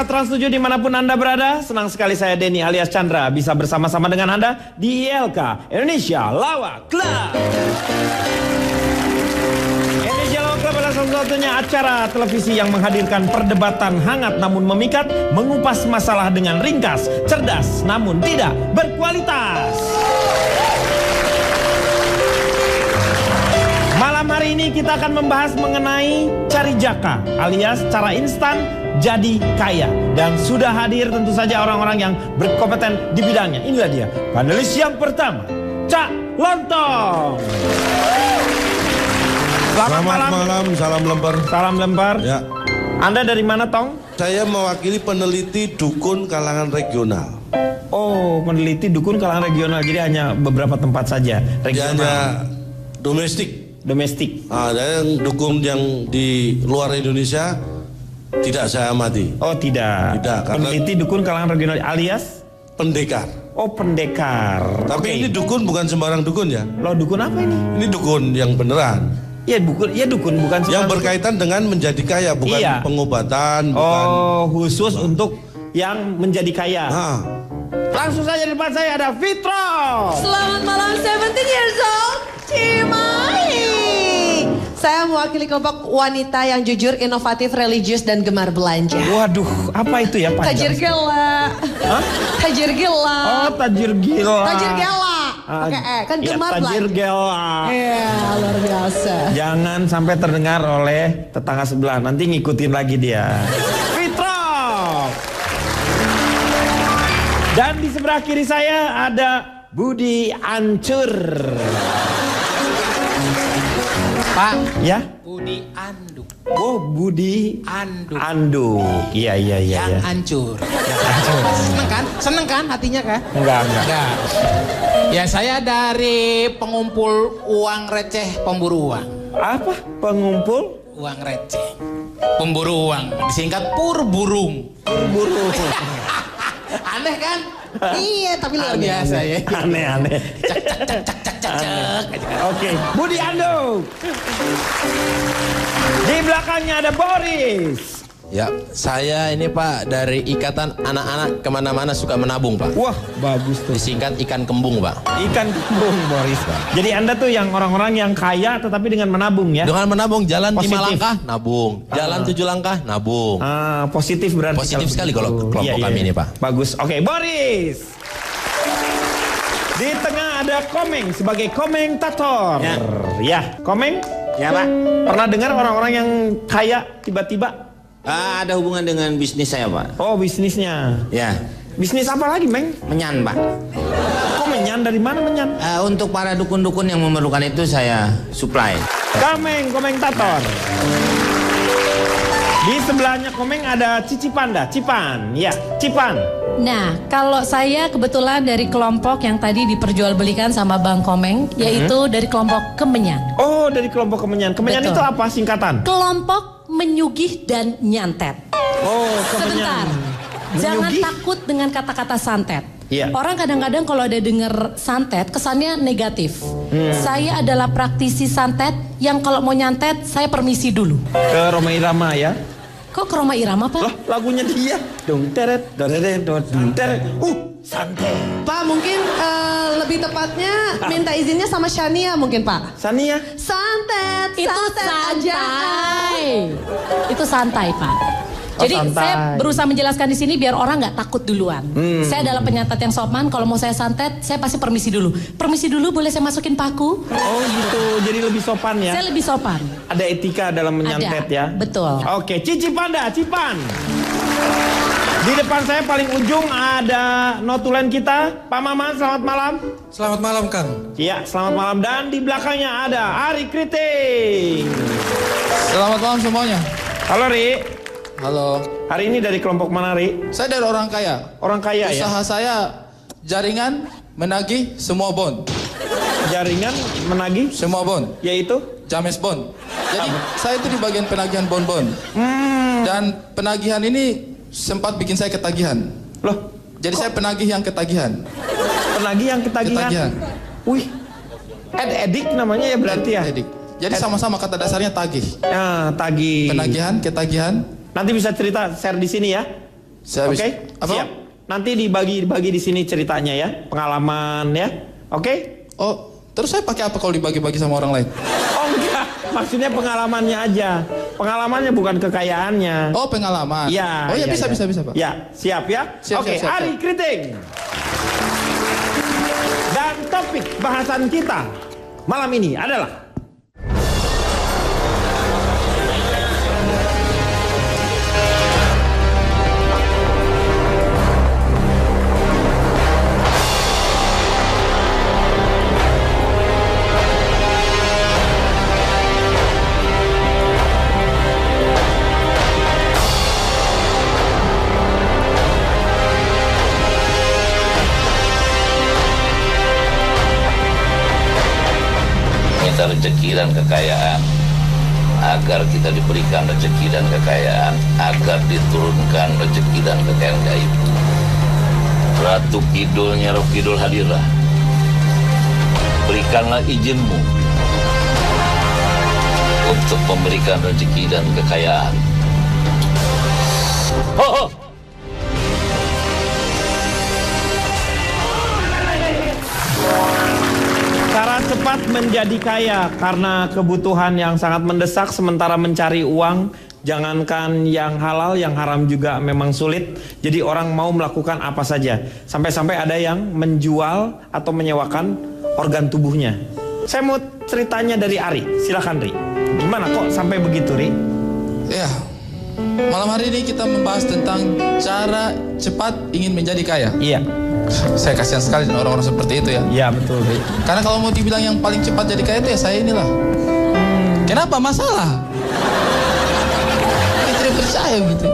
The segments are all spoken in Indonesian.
Pemirsa Trans 7 dimanapun Anda berada, senang sekali saya Denny alias Chandra bisa bersama-sama dengan Anda di ILK Indonesia Lawak Club. Indonesia Lawak Club adalah satu-satunya acara televisi yang menghadirkan perdebatan hangat namun memikat, mengupas masalah dengan ringkas, cerdas namun tidak berkualitas. Malam hari ini kita akan membahas mengenai cari jaka alias cara instan jadi kaya. Dan sudah hadir tentu saja orang-orang yang berkompeten di bidangnya. Inilah dia panelis yang pertama, Cak Lontong. Selamat malam, salam lempar. Salam lempar. Ya. Anda dari mana, Tong? Saya mewakili peneliti dukun kalangan regional. Oh, peneliti dukun kalangan regional. Jadi hanya beberapa tempat saja regional. Hanya domestik. Dan dukun yang di luar Indonesia tidak saya amati. Oh, tidak. Tidak, karena peneliti dukun kalangan regional alias pendekar. Oh, pendekar. Tapi Oke. ini dukun bukan sembarang dukun ya. Loh, dukun apa ini? Ini dukun yang beneran. Ya dukun bukan Yang berkaitan dengan menjadi kaya, bukan Iya. pengobatan, bukan. Oh, khusus untuk yang menjadi kaya. Nah, Langsung saja di depan saya ada Fitro. Selamat malam 17 years old, Cimahi. Saya mewakili kelompok wanita yang jujur, inovatif, religius, dan gemar belanja. Waduh, apa itu ya Pak? Tajir gila. Hah? Tajir gila. Oh, tajir gila. Tajir gila. Oke, kan ya, gemar tajir belanja. gila. Iya, luar biasa. Jangan sampai terdengar oleh tetangga sebelah. Nanti ngikutin lagi dia. Fitro. Dan di sebelah kiri saya ada Budi Ancur. Pak, Ya? Budi Anduk. Oh, Budi Anduk. Anduk. Iya. Yang hancur. Seneng kan hatinya kan? Enggak. Enggak. Ya saya dari pengumpul uang receh pemburu uang. Apa? Pengumpul Uang receh. Pemburu uang. Disingkat pur burung. buru. Aneh kan? Iya, tapi luar biasa ya. Aneh. Cek. Oke, Budi Anduk. Di belakangnya ada Boris. Ya, saya ini Pak dari Ikatan Anak-anak Kemana-Mana Suka Menabung Pak. Wah, bagus tuh. Disingkat ikan kembung Pak. Ikan kembung, Boris. Jadi Anda tuh yang orang-orang yang kaya tetapi dengan menabung ya? Dengan menabung jalan 5 Positif. langkah nabung, jalan 7 langkah nabung. Positif berarti. Positif sekali kalau kelompok kami ini, Pak. Bagus. Oke, Boris. Di tengah ada Komeng sebagai komentator. Ya, Komeng. Ya Pak, Pernah dengar orang-orang yang kaya tiba-tiba? ada hubungan dengan bisnis saya Pak. Oh, bisnisnya. Ya, Bisnis apa lagi, Meng? menyan Pak. Kok menyan? Dari mana menyan? Untuk para dukun-dukun yang memerlukan itu saya supply. Komentator. Di sebelahnya Komeng ada Cici Panda, Cipan. Ya, Cipan. Nah, kalau saya kebetulan dari kelompok yang tadi diperjualbelikan sama Bang Komeng, yaitu dari kelompok Kemenyan. Oh, dari kelompok Kemenyan. Kemenyan Betul. itu apa singkatan? Kelompok menyugih dan nyantet. Oh, Sebentar, Kemenyan. jangan Menyugih? takut dengan kata-kata santet. Iya. Orang kadang-kadang kalau ada dengar santet, kesannya negatif. Saya adalah praktisi santet yang kalau mau nyantet, saya permisi dulu. Ke Roma Irama ya. Kok ke Roma Irama, Pak? Loh, lagunya dia. Dung teret, doreret, dung teret. Santai. Pak, mungkin lebih tepatnya minta izinnya sama Shania mungkin Pak. Sania. Santet, Itu santet aja. santai. Itu santai, Pak. Jadi santai. saya berusaha menjelaskan di sini biar orang nggak takut duluan. Saya adalah penyantet yang sopan. Kalau mau saya santet, saya pasti permisi dulu. Permisi dulu, boleh saya masukin paku? Oh gitu, jadi lebih sopan ya. Saya lebih sopan. Ada etika dalam menyantet Ada, ya. betul. Oke, Cici Panda, Cipan. Di depan saya paling ujung ada notulen kita, Pak Maman, selamat malam. Selamat malam Kang. Iya, selamat malam. Dan di belakangnya ada Ari Kriting. Selamat malam semuanya. Halo Ri. Halo. Hari ini dari kelompok mana Ri? Saya dari orang kaya. Orang kaya ya? Usaha saya jaringan menagih semua bond. Jaringan menagih, Semua bond. yaitu? James Bond. Jadi saya itu di bagian penagihan bond-bond. Dan penagihan ini sempat bikin saya ketagihan. Loh, Jadi saya penagih yang ketagihan. penagih yang ketagihan. Ketagihan. Wih, edik namanya ya berarti ya? Edik. Jadi sama-sama kata dasarnya tagih. Ya, tagih. Penagihan, ketagihan. Nanti bisa cerita share di sini ya. Saya Oke? Apa? Siap. Nanti dibagi di sini ceritanya ya, pengalaman ya. Oke? Oh, terus saya pakai apa kalau dibagi-bagi sama orang lain? Oh enggak, maksudnya pengalamannya aja. Pengalamannya bukan kekayaannya. Oh, pengalaman. Ya. Oh ya, ya, bisa, ya. bisa, Pak. Ya, siap ya. Siap, Oke, siap, siap, Ari siap. Kriting. Dan topik bahasan kita malam ini adalah minta rezeki dan kekayaan, agar kita diberikan rezeki dan kekayaan, agar diturunkan rezeki dan kekayaan gaib. Ratu Kidul, Nyaro Kidul hadirlah. Berikanlah izinmu untuk memberikan rezeki dan kekayaan. Ho, ho. cara cepat menjadi kaya karena kebutuhan yang sangat mendesak sementara mencari uang. Jangankan yang halal, yang haram juga memang sulit. Jadi orang mau melakukan apa saja. Sampai-sampai ada yang menjual atau menyewakan organ tubuhnya. Saya mau ceritanya dari Ari. Silakan Ri. Gimana kok sampai begitu Ri? Ya, malam hari ini kita membahas tentang cara cepat ingin menjadi kaya. Iya. Saya kasihan sekali dengan orang-orang seperti itu ya. Iya betul Ri. Karena kalau mau dibilang yang paling cepat jadi kaya itu ya saya inilah. Kenapa masalah? Saya tidak percaya gitu.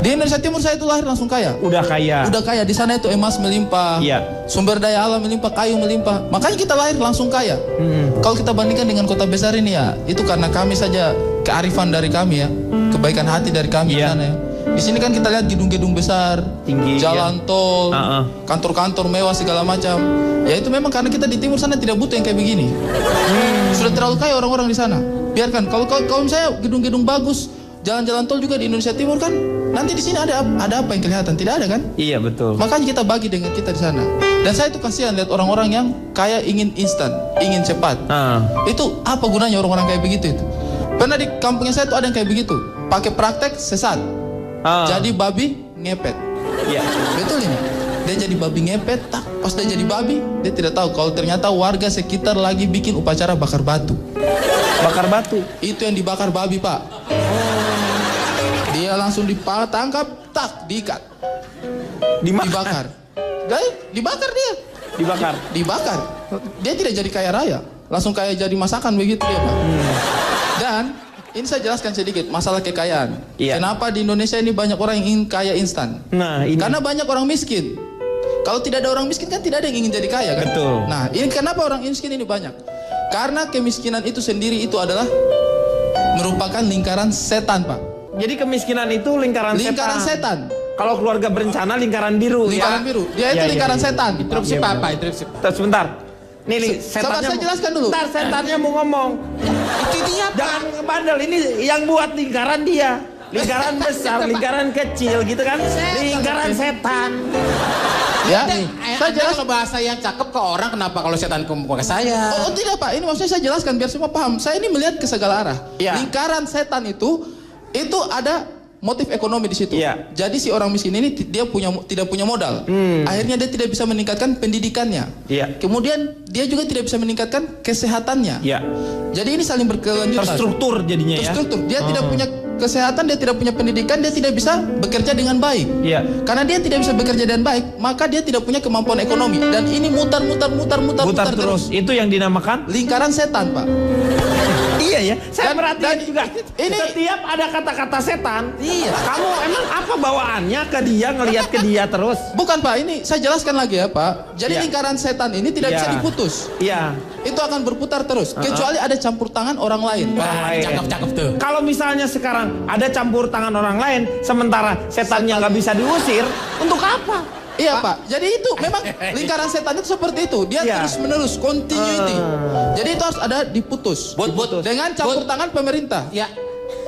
Di Indonesia Timur saya itu lahir langsung kaya. Udah kaya. Udah kaya, di sana itu emas melimpah, Iya. sumber daya alam melimpah, kayu melimpah. Makanya kita lahir langsung kaya. Kalau kita bandingkan dengan kota besar ini ya, itu karena kami saja, kearifan dari kami ya, kebaikan hati dari kami di Iya. sana ya. Di sini kan kita lihat gedung-gedung besar, Tinggi, jalan ya. tol, kantor-kantor mewah segala macam. Ya itu memang karena kita di timur sana tidak butuh yang kayak begini. Sudah terlalu kaya orang-orang di sana. Biarkan kalau misalnya gedung-gedung bagus, jalan-jalan tol juga di Indonesia Timur kan, nanti di sini ada apa yang kelihatan? Tidak ada kan? Iya betul. Makanya kita bagi dengan kita di sana. Dan saya itu kasihan lihat orang-orang yang kaya ingin instan, ingin cepat. Itu apa gunanya orang-orang kayak begitu itu? Pernah di kampungnya saya itu ada yang kayak begitu. Pakai praktek sesat. Jadi babi ngepet. Iya. Betul ini. Dia jadi babi ngepet, tak pas dia jadi babi, dia tidak tahu kalau ternyata warga sekitar lagi bikin upacara bakar batu. Bakar batu. Itu yang dibakar babi, Pak. Dia langsung ditangkap, tak diikat. Dibakar. Dibakar dia. Dibakar. Dia tidak jadi kaya raya, langsung kaya jadi masakan begitu dia, Pak. Dan ini saya jelaskan sedikit masalah kekayaan. Iya. Kenapa di Indonesia ini banyak orang yang ingin kaya instan? Nah ini. Karena banyak orang miskin. Kalau tidak ada orang miskin kan tidak ada yang ingin jadi kaya kan? Betul. Nah ini kenapa orang miskin ini banyak? Karena kemiskinan itu sendiri itu adalah merupakan lingkaran setan, Pak. Jadi kemiskinan itu lingkaran setan. Kalau keluarga berencana lingkaran biru. Lingkaran biru. Dia itu lingkaran setan. Interupsi Pak, interupsi. Sebentar. Nih Sabar, setannya. saya jelaskan dulu. Ntar setannya mau ngomong. Itu dia Pak. Jangan ngebandel. Ini yang buat lingkaran dia. Lingkaran besar, lingkaran kecil gitu kan. Lingkaran setan. Ya, Saya jelas kalau bahasa yang cakep ke orang, kenapa kalau setan ke saya? Oh tidak Pak, ini maksudnya saya jelaskan biar semua paham. Saya ini melihat ke segala arah. Ya. Lingkaran setan itu ada motif ekonomi di situ. Ya. Jadi si orang miskin ini dia tidak punya modal. Akhirnya dia tidak bisa meningkatkan pendidikannya. Ya. Kemudian dia juga tidak bisa meningkatkan kesehatannya. Ya. Jadi ini saling berkelanjutan. Terstruktur jadinya ya. Terstruktur. Dia tidak punya kesehatan, dia tidak punya pendidikan, dia tidak bisa bekerja dengan baik. Iya. Karena dia tidak bisa bekerja dengan baik, maka dia tidak punya kemampuan ekonomi. Dan ini mutar terus. Itu yang dinamakan Lingkaran setan, Pak. Iya ya. Saya Dan- perhatiin dan juga. ini- Setiap ada kata-kata setan. Iya. Kamu emang apa bawaannya ke dia ngelihat ke dia terus? Bukan Pak, ini saya jelaskan lagi ya Pak. Jadi Iya. lingkaran setan ini tidak Iya. bisa diputus. Iya. Itu akan berputar terus. Kecuali ada campur tangan orang lain. Orang lain. Cakep tuh. Kalau misalnya sekarang ada campur tangan orang lain, sementara setannya nggak bisa diusir, untuk apa? Iya Pak. Jadi itu memang lingkaran setan itu seperti itu. Dia Iya. terus menerus continuity. Jadi itu harus ada diputus. But. Dengan campur tangan pemerintah. Ya,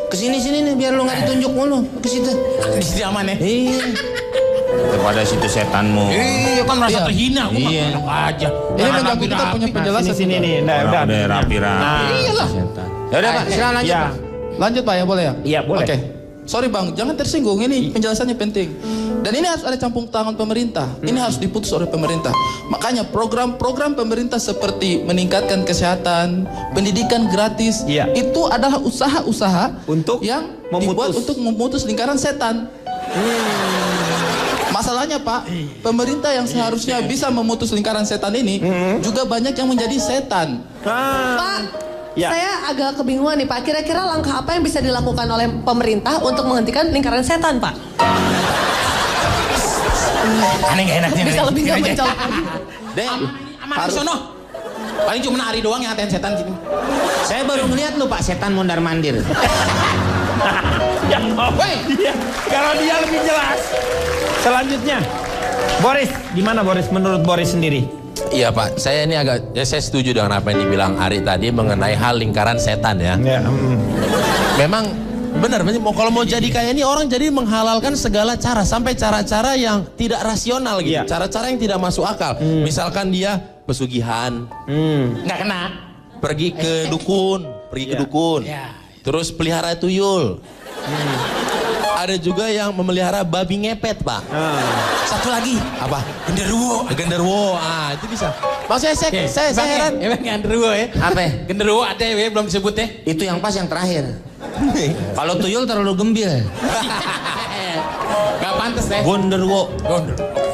Kesini nih biar lu nggak ditunjuk mulu ke situ. di sini aman ya. Iya. kepada situ setanmu. Iya kan merasa Iya. terhina. Aku mah Iya. enak aja. Ini mengganggu kita punya penjelasan. Sini nih. Orang udah rapi-rapi. Iyalah. Ya udah Pak, silakan lanjut Ya. Pak. Lanjut Pak ya, boleh ya? Iya, boleh. Oke. Sorry Bang, jangan tersinggung. Ini penjelasannya penting. Dan ini harus ada campur tangan pemerintah. Ini harus diputus oleh pemerintah. Makanya program-program pemerintah seperti meningkatkan kesehatan, pendidikan gratis, Iya. itu adalah usaha-usaha Untuk yang memutus. dibuat untuk memutus lingkaran setan. Masalahnya Pak, pemerintah yang seharusnya bisa memutus lingkaran setan ini juga banyak yang menjadi setan. Pak, Ya. saya agak kebingungan nih Pak. Kira-kira langkah apa yang bisa dilakukan oleh pemerintah untuk menghentikan lingkaran setan Pak? Aneh gak enaknya. Bisa lebih gak mencolok. Dek, Aman di sono. Paling cuma Ari doang yang ngatain setan sini. saya baru ngeliat lu Pak setan mondar-mandir. Ya, dia. Kalau dia lebih jelas. Selanjutnya, Boris, gimana Boris? Menurut Boris sendiri? Iya Pak, saya ini agak, ya saya setuju dengan apa yang dibilang Ari tadi mengenai hal lingkaran setan ya. Ya, Memang benar, kalau mau jadi kaya ini orang jadi menghalalkan segala cara sampai cara-cara yang tidak rasional gitu, Iya. cara-cara yang tidak masuk akal. Misalkan dia pesugihan, Nggak kena. pergi ke dukun, Ya. terus pelihara tuyul. Ada juga yang memelihara babi ngepet Pak. Satu lagi. Apa? Genderuwo. Genderuwo, itu bisa. Maksudnya saya heran. Emang genderuwo ya? Apa? Genderuwo ada ya belum disebut ya? Itu yang pas yang terakhir. Kalau tuyul terlalu gembil. Gak pantas deh. Gonderwo.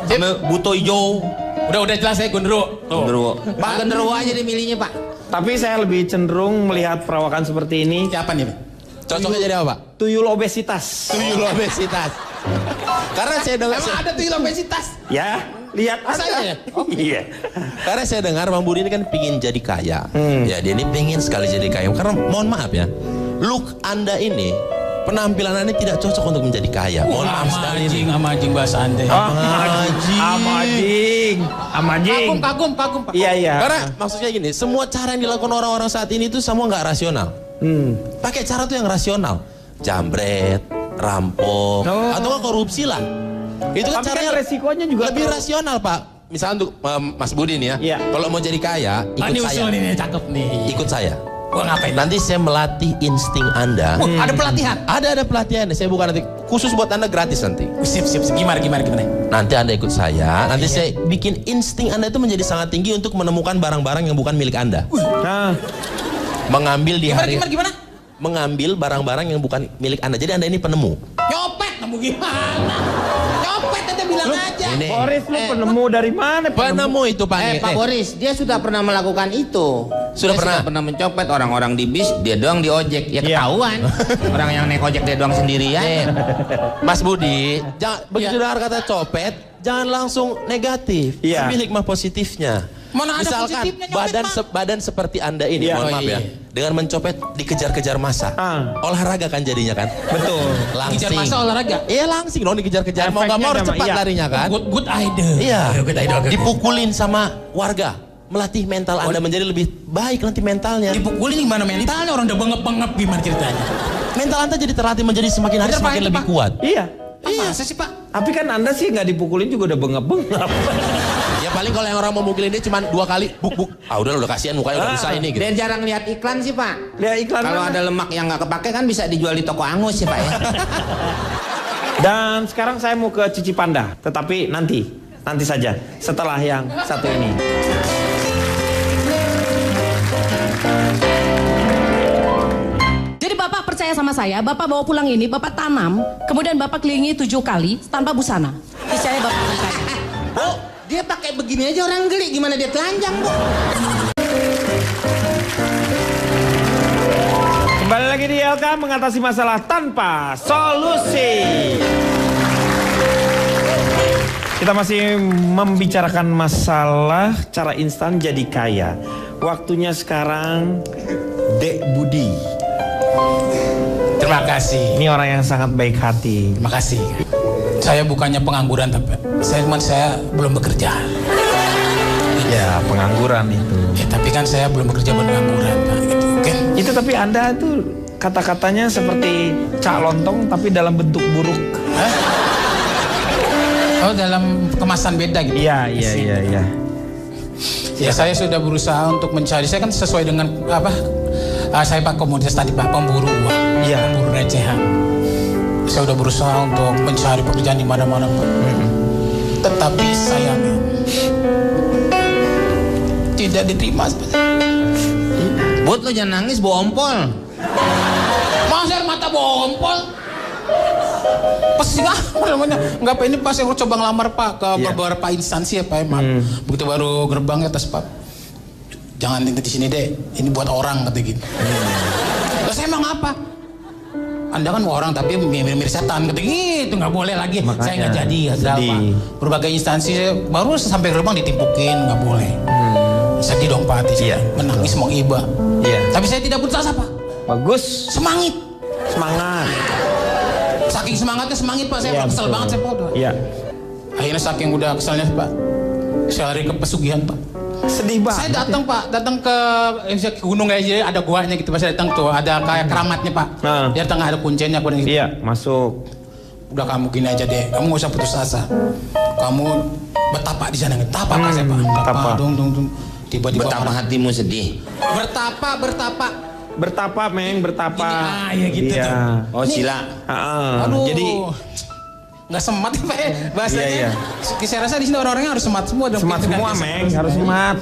Sama buto ijo. Udah jelas ya genderuwo. Gonderwo. Pak Gonderwo aja dimilihnya Pak. tapi saya lebih cenderung melihat perawakan seperti ini. Siapa nih? Cocoknya jadi apa Pak? Tuyul obesitas. Tuyul obesitas. Karena saya dengar, Emang ada tuyul obesitas? Ya, lihat Saya ya? Iya. karena saya dengar Bang Budi ini kan pingin jadi kaya. Ya dia ini pengen sekali jadi kaya. Karena mohon maaf ya, look Anda ini, penampilan Anda tidak cocok untuk menjadi kaya. Mohon maaf sekali ini. Sama anjing bahasa anda. Amajing. Kagum Pak. Iya. Karena maksudnya gini, semua cara yang dilakukan orang-orang saat ini itu semua nggak rasional. Pakai cara tuh yang rasional, jambret, rampok, atau nggak korupsi lah. Itu kan Tapi caranya kan resikonya juga lebih rasional Pak. Misalnya untuk Mas Budi nih ya, Iya. kalau mau jadi kaya, ikut Ini saya. usul ini cakep nih. Ikut saya. Gua ngapain? Nanti saya melatih insting Anda. Ada pelatihan. Ada pelatihannya. Saya bukan nanti khusus buat Anda gratis nanti. Sip. Gimana? Nanti Anda ikut saya. Nanti saya bikin insting Anda itu menjadi sangat tinggi untuk menemukan barang-barang yang bukan milik Anda. Nah, Mengambil di hari. Gimana? Mengambil barang-barang yang bukan milik Anda. Jadi Anda ini penemu. Nyopet kamu gimana? Nyopet aja bilang aja. Boris lu penemu dari mana? Penemu itu Pak. Pak Boris, dia sudah pernah melakukan itu. Sudah Dia pernah? Sudah pernah mencopet orang-orang di bis, dia doang di ojek. Ya Iya. ketahuan. Orang yang naik ojek dia doang sendirian. Mas Budi, jangan begitu dengar kata copet, jangan langsung negatif. Iya. Ambil hikmah positifnya. Mana ada Misalkan positifnya nyopet, badan seperti Anda ini, Iya. mohon Oh, maaf iya. ya, dengan mencopet dikejar-kejar masa. Olahraga kan jadinya kan? Betul. Langsing. Kejar masa olahraga. Iya langsing dong dikejar-kejar. Mau nggak mau harus Efeknya cepat iya. larinya kan? Good idea. Iya. Good idea. Dipukulin sama warga. Melatih mental Anda menjadi lebih baik nanti mentalnya. Dipukulin gimana mentalnya orang udah bengep-bengep gimana ceritanya? Mental Anda jadi terlatih menjadi semakin hari Bener, Pak, semakin itu, lebih Pak. kuat. Iya. Masa sih Pak? Tapi kan Anda sih nggak dipukulin juga udah bengap-bengap. Ya paling kalau yang orang mau mukulin dia cuma 2 kali buk. Udah kasihan mukanya udah rusak ini gitu. Dia jarang lihat iklan sih Pak. Lihat iklan Kalau mana? ada lemak yang nggak kepake kan bisa dijual di toko angus ya Pak ya. Dan sekarang saya mau ke Cici Panda, tetapi nanti saja setelah yang satu ini. Jadi Bapak percaya sama saya, Bapak bawa pulang ini, Bapak tanam, kemudian Bapak kelilingi 7 kali tanpa busana. Percaya Bapak percaya. Oh, dia pakai begini aja orang geli, gimana dia telanjang Bu? Kembali lagi di LK mengatasi masalah tanpa solusi. Kita masih membicarakan masalah cara instan jadi kaya. Waktunya sekarang Dek Budi. Terima kasih. Ini orang yang sangat baik hati. Terima kasih. Saya bukannya pengangguran tapi saya belum bekerja. Ya, pengangguran itu. Ya, tapi kan saya belum bekerja buat pengangguran Pak. Gitu. Oke. Itu tapi Anda tuh kata-katanya seperti cak lontong tapi dalam bentuk buruk. Oh, dalam kemasan beda gitu. Iya. Ya saya sudah berusaha untuk mencari. Saya kan sesuai dengan apa? Saya Pak komunitas tadi Pak, pemburu uang, Iya. pemburu recehan. Saya sudah berusaha untuk mencari pekerjaan di mana-mana Pak. Tetapi sayangnya tidak diterima. Buat lo jangan nangis, bompol. Masa air mata bompol? Pasti namanya. Enggak Pak, ini pas yang coba ngelamar Pak ke beberapa instansi ya Pak emang. Begitu baru gerbangnya atas Pak. Jangan di sini deh. Ini buat orang kata gitu. Terus saya emang apa? Anda kan orang tapi mirip setan kata gitu, nggak boleh lagi. Makanya, saya nggak jadi gagal Pak. Berbagai instansi baru sampai gerbang ditimpukin, nggak boleh. Sedih dong Pak hati saya. Menangis mau iba. Tapi saya tidak putus asa Pak. Bagus. Semangat. Saking semangatnya Pak, saya kesel banget saya Pak. Iya. Akhirnya saking udah keselnya Pak, saya lari ke pesugihan Pak. Sedih banget. Saya datang Pak, ke gunung aja ada guanya gitu. Pas saya datang tuh ada kayak keramatnya Pak. Di tengah ada kuncinya gitu. Iya, masuk. Udah kamu gini aja deh, kamu gak usah putus asa. Kamu betapa di sana, betapa Pak saya Pak. Betapa dong. Tiba-tiba Betapa hatimu sedih. Bertapa, Meng, bertapa. Iya gitu tuh. Oh, sila. Aduh. Jadi nggak semat ya Pak ya bahasanya. Iya. Saya rasa di sini orang-orangnya harus semat semua. semat semua, Meng, harus semat.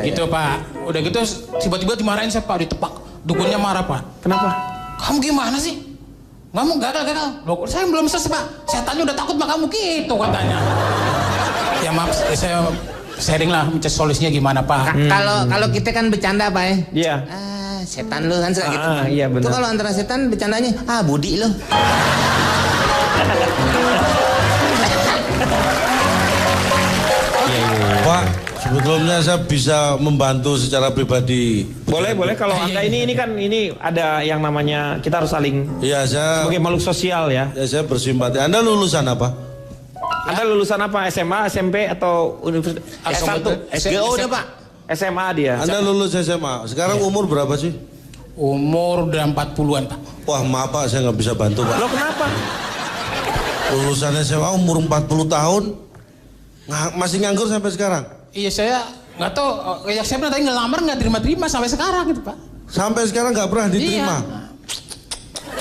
Gitu Pak. Udah gitu tiba-tiba dimarahin saya Pak, ditepak. Dukunnya marah Pak. Kenapa? Kamu gimana sih? Kamu gagal. Loh, saya belum selesai Pak. Setannya udah takut sama kamu gitu katanya. Ya maaf, saya sharing lah mencari solusinya gimana Pak. Kalau kita kan bercanda Pak ya. Iya. Setan lu kan gitu. Iya benar. Itu kalau antara setan bercandanya, Budi lu. Pak, sebetulnya saya bisa membantu secara pribadi. Boleh kalau Anda ini kan ini ada yang namanya kita harus saling Iya, saya sebagai makhluk sosial ya. saya bersimpati. Anda lulusan apa? Anda lulusan apa? SMA, SMP atau universitas? S1? SGO udah Pak. SMA dia. Anda lulus SMA. Sekarang umur berapa sih? Umur udah 40-an Pak. Wah, maaf Pak, saya nggak bisa bantu Pak. Lo kenapa? Lulusan SMA umur 40 tahun. Masih nganggur sampai sekarang? Iya saya nggak tahu. Ya saya pernah tadi ngelamar nggak terima sampai sekarang gitu Pak. Sampai sekarang nggak pernah diterima?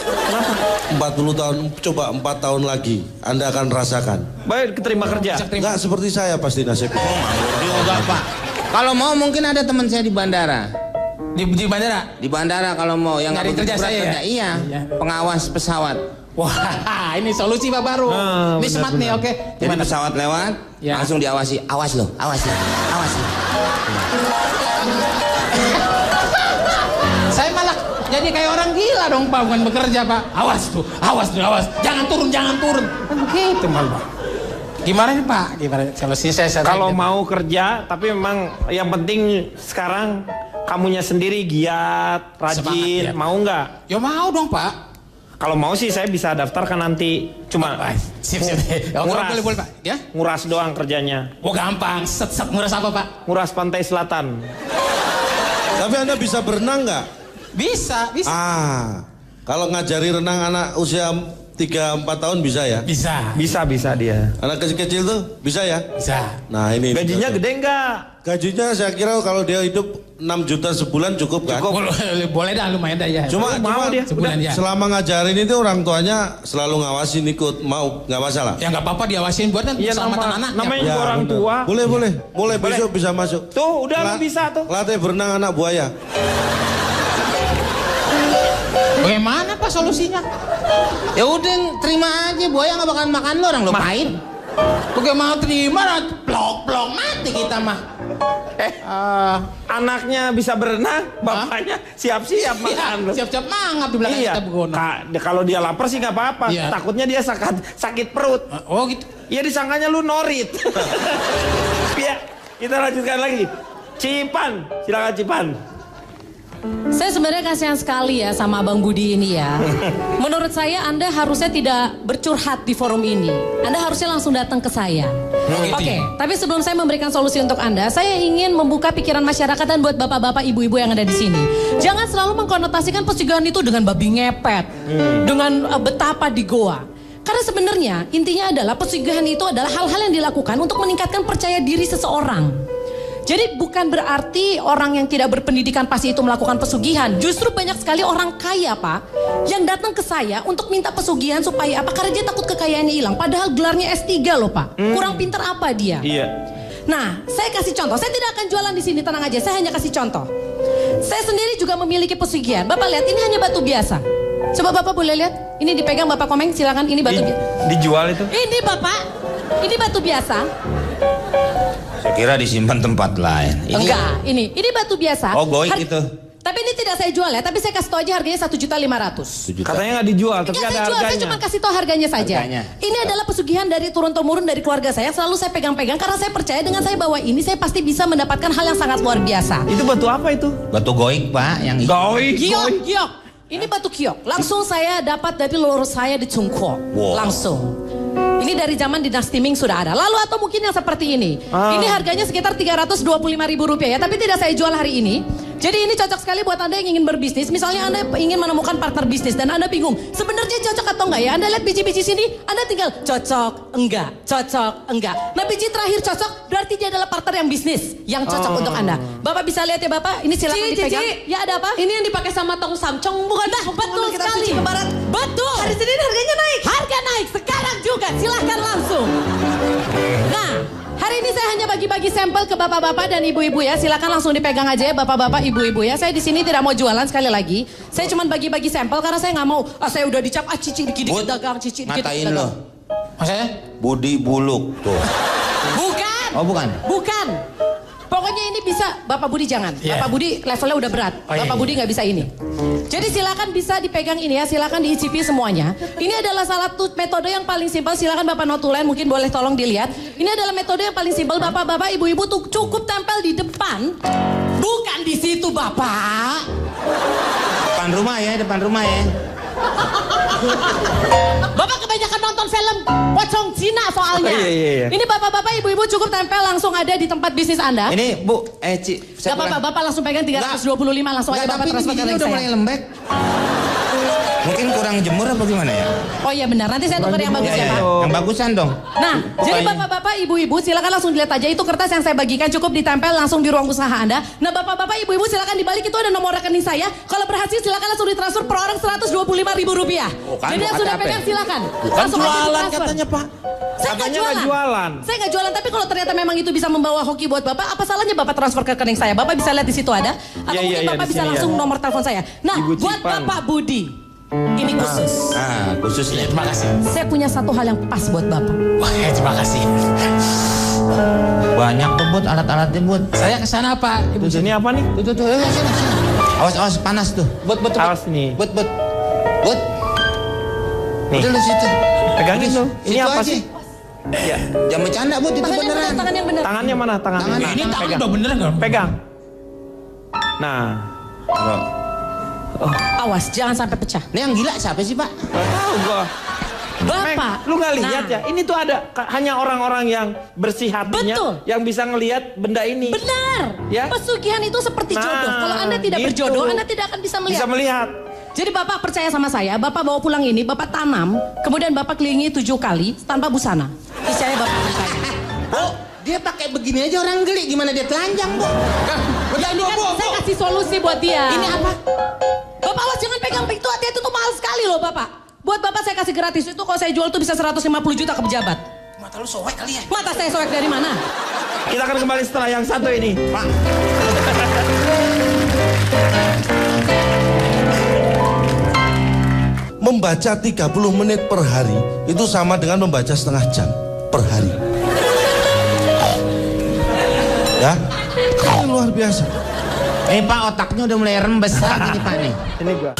Kenapa? 40 tahun, coba 4 tahun lagi Anda akan rasakan. Baik, keterima kerja. Nggak seperti saya pasti nasibnya. Juga Pak. Kalau mau mungkin ada teman saya di bandara. Di bandara? Di bandara kalau mau yang Nyari nggak kerja begitu berat saya ya? kerja. Iya. Pengawas pesawat. Wah, ini solusi Pak baru. Ini smart nih, oke. Jadi pesawat lewat, langsung diawasi. Awas lo, awas lo, awas lo. Saya malah jadi kayak orang gila dong Pak, bukan bekerja Pak. Awas tuh, awas. Jangan turun. Kan begitu malah Pak. Gimana nih Pak? Gimana solusinya saya Kalau mau kerja, tapi memang yang penting sekarang kamunya sendiri giat, rajin, Semangat, ya. mau nggak? Ya mau dong Pak. Kalau mau sih saya bisa daftarkan nanti, cuma Sip. nguras, Boleh Pak. Ya? nguras doang kerjanya. Oh gampang. Set nguras apa Pak? Nguras pantai selatan. Tapi Anda bisa berenang nggak? Bisa. Kalau ngajari renang anak usia 3-4 tahun bisa ya? Bisa dia. Anak kecil-kecil tuh bisa ya? Bisa. Nah ini. Gajinya gede nggak? Gajinya saya kira kalau dia hidup 6 juta sebulan cukup kan? Boleh dah, lumayan dah ya. Cuma dia. Sebulan ya. selama ngajarin itu orang tuanya selalu ngawasin ikut, mau nggak masalah. Ya nggak apa-apa diawasin buat kan Iya, keselamatan anaknya. namanya juga orang bener. tua. Boleh. Mulai besok bisa masuk. Tuh udah lu bisa tuh. Latih berenang anak buaya. Bagaimana Pak solusinya? Ya udah terima aja, buaya nggak bakalan makan lo, orang lo pahit. Bagaimana terima? Plok mati kita mah. Anaknya bisa berenang, bapaknya siap-siap makan. Siap-siap mangap di belakang Iya. kita begono. Kalau dia lapar sih nggak apa-apa. Iya. Takutnya dia sakit perut. Oh gitu. Iya disangkanya lu norit. Ya, kita lanjutkan lagi. Cipan, silakan Cipan. Saya sebenarnya kasihan sekali ya sama Abang Budi ini ya. Menurut saya Anda harusnya tidak bercurhat di forum ini. Anda harusnya langsung datang ke saya. Oke, tapi sebelum saya memberikan solusi untuk Anda, saya ingin membuka pikiran masyarakat dan buat bapak-bapak, ibu-ibu yang ada di sini. Jangan selalu mengkonotasikan pencegahan itu dengan babi ngepet, dengan betapa di goa. Karena sebenarnya intinya adalah pesugihan itu adalah hal-hal yang dilakukan untuk meningkatkan percaya diri seseorang. Jadi bukan berarti orang yang tidak berpendidikan pasti itu melakukan pesugihan. Justru banyak sekali orang kaya, Pak, yang datang ke saya untuk minta pesugihan supaya apa? Karena dia takut kekayaannya hilang. Padahal gelarnya S3 loh, Pak. Kurang pintar apa dia? Iya. Nah, saya kasih contoh. Saya tidak akan jualan di sini, tenang aja. Saya hanya kasih contoh. Saya sendiri juga memiliki pesugihan. Bapak lihat, ini hanya batu biasa. Coba Bapak boleh lihat. Ini dipegang Bapak Komeng, silakan. Ini batu biasa. Dijual itu? Ini Bapak. Ini batu biasa. Saya kira disimpan tempat lain. Enggak, ini batu biasa. Oh, goik itu. Tapi ini tidak saya jual ya, tapi saya kasih tahu aja harganya 1.500.000. Katanya nggak dijual, tapi Nggak ada saya jual, harganya. saya cuma kasih tahu harganya saja. Harganya. Ini adalah pesugihan dari turun-temurun dari keluarga saya. Selalu saya pegang-pegang karena saya percaya dengan saya bawa ini saya pasti bisa mendapatkan hal yang sangat luar biasa. Itu batu apa itu? Batu goik, Pak, yang Goik. Giok. Ini batu giok. Langsung saya dapat dari leluhur saya di Chungko. Wow. Langsung. Ini dari zaman dinasti Ming sudah ada. Lalu atau mungkin yang seperti ini. Ini harganya sekitar Rp325.000 ya. Tapi tidak saya jual hari ini. Jadi ini cocok sekali buat Anda yang ingin berbisnis. Misalnya Anda ingin menemukan partner bisnis dan Anda bingung. Sebenarnya cocok atau enggak ya? Anda lihat biji-biji sini. Anda tinggal cocok, enggak. Cocok, enggak. Nah biji terakhir cocok. Berarti dia adalah partner yang bisnis. Yang cocok untuk Anda. Bapak bisa lihat ya Bapak. Ini silakan dipegang. Ya ada apa? Ini yang dipakai sama Tong Samcong bukan? Nah, betul sekali. Ke barat. Betul. Hari Senin harganya naik. Harga naik sekarang juga. Silahkan langsung. Nah, hari ini saya hanya bagi-bagi sampel ke bapak-bapak dan ibu-ibu ya. Silakan langsung dipegang aja ya bapak-bapak, ibu-ibu ya. Saya di sini tidak mau jualan sekali lagi. Saya cuma bagi-bagi sampel karena saya nggak mau. Saya udah dicap cici dikit-dikit dagang, cici dikit-dikit Matain dagang. loh. Maksudnya? Budi Buluk tuh. Bukan. Oh, bukan. Bukan. Pokoknya ini bisa, Bapak Budi jangan. Bapak Budi levelnya udah berat. Bapak Budi nggak bisa ini. Jadi silakan bisa dipegang ini ya, silakan diicipi semuanya. Ini adalah salah satu metode yang paling simpel. Silakan Bapak notulen, mungkin boleh tolong dilihat. Ini adalah metode yang paling simpel. Bapak-bapak, ibu-ibu tuh cukup tempel di depan, bukan di situ Bapak. Depan rumah ya. Bapak kebanyakan nonton film pocong Cina soalnya. Iya. Ini bapak-bapak, ibu-ibu cukup tempel langsung ada di tempat bisnis Anda. Ini Bu, Gak apa-apa, Bapak langsung pegang 325 langsung aja Bapak transfer ke udah saya. mulai lembek. Mungkin kurang jemur apa gimana ya? Oh iya benar, nanti saya tukar yang bagus ya Pak. Yang bagusan dong. Nah, jadi bapak-bapak, ibu-ibu silakan langsung dilihat aja itu kertas yang saya bagikan cukup ditempel langsung di ruang usaha Anda. Nah, bapak-bapak, ibu-ibu silakan dibalik itu ada nomor rekening saya. Kalau berhasil silakan langsung ditransfer per orang Rp125.000. Jadi yang sudah pegang silakan. Bukan Langsung aja jualan ditransfer. katanya Pak. Saya nggak Katanya nggak jualan. Saya nggak jualan, tapi kalau ternyata memang itu bisa membawa hoki buat Bapak, apa salahnya Bapak transfer ke rekening saya? Bapak bisa lihat di situ ada. Atau mungkin Bapak di bisa sini langsung ya. nomor telepon saya. Nah, Ibu buat Cipan. Bapak Budi, ini khusus. Khususnya. Terima kasih. Saya punya satu hal yang pas buat Bapak. Wah, terima kasih. Banyak tuh Bud, alat-alatnya Bud. Saya ke sana Pak. Di sini apa nih? Tuh, sini. Awas panas tuh. Bud. Awas nih. Bud. Nih. Udah lu situ. Pegangin tuh. Ini Situ apa aja. sih? Ya. Jangan bercanda Bud, itu Tangan yang beneran. benar, tangan yang benar. Tangannya mana? Tangan. Tangan. Nah, Ini tangan pegang. udah bener nggak? Pegang. Nah. Awas, jangan sampai pecah. Ini yang gila siapa sih Pak? Tahu gua. Meng, Bapak. lu nggak lihat Nah, ya? Ini tuh ada hanya orang-orang yang bersih hatinya Betul. yang bisa ngelihat benda ini. Benar. Ya? Pesugihan itu seperti Nah, jodoh. Kalau Anda tidak gitu. berjodoh, Anda tidak akan bisa melihat. Bisa melihat. Jadi Bapak percaya sama saya, Bapak bawa pulang ini, Bapak tanam, kemudian Bapak kelilingi 7 kali tanpa busana. Niscaya Bapak percaya. Oh, dia pakai begini aja orang geli, gimana dia telanjang Bu? Ya ini kan saya kasih solusi buat dia. Ini apa? Bapak awas jangan pegang itu, hati-hati itu mahal sekali loh Bapak. Buat Bapak saya kasih gratis itu kalau saya jual tuh bisa 150 juta ke pejabat. Mata lu soek kali ya? Mata saya soek dari mana? Kita akan kembali setelah yang satu ini. Pak. Membaca 30 menit per hari itu sama dengan membaca setengah jam per hari. Ya, ini luar biasa. Pak, otaknya udah mulai rembes lagi nih Pak nih. Ini gua.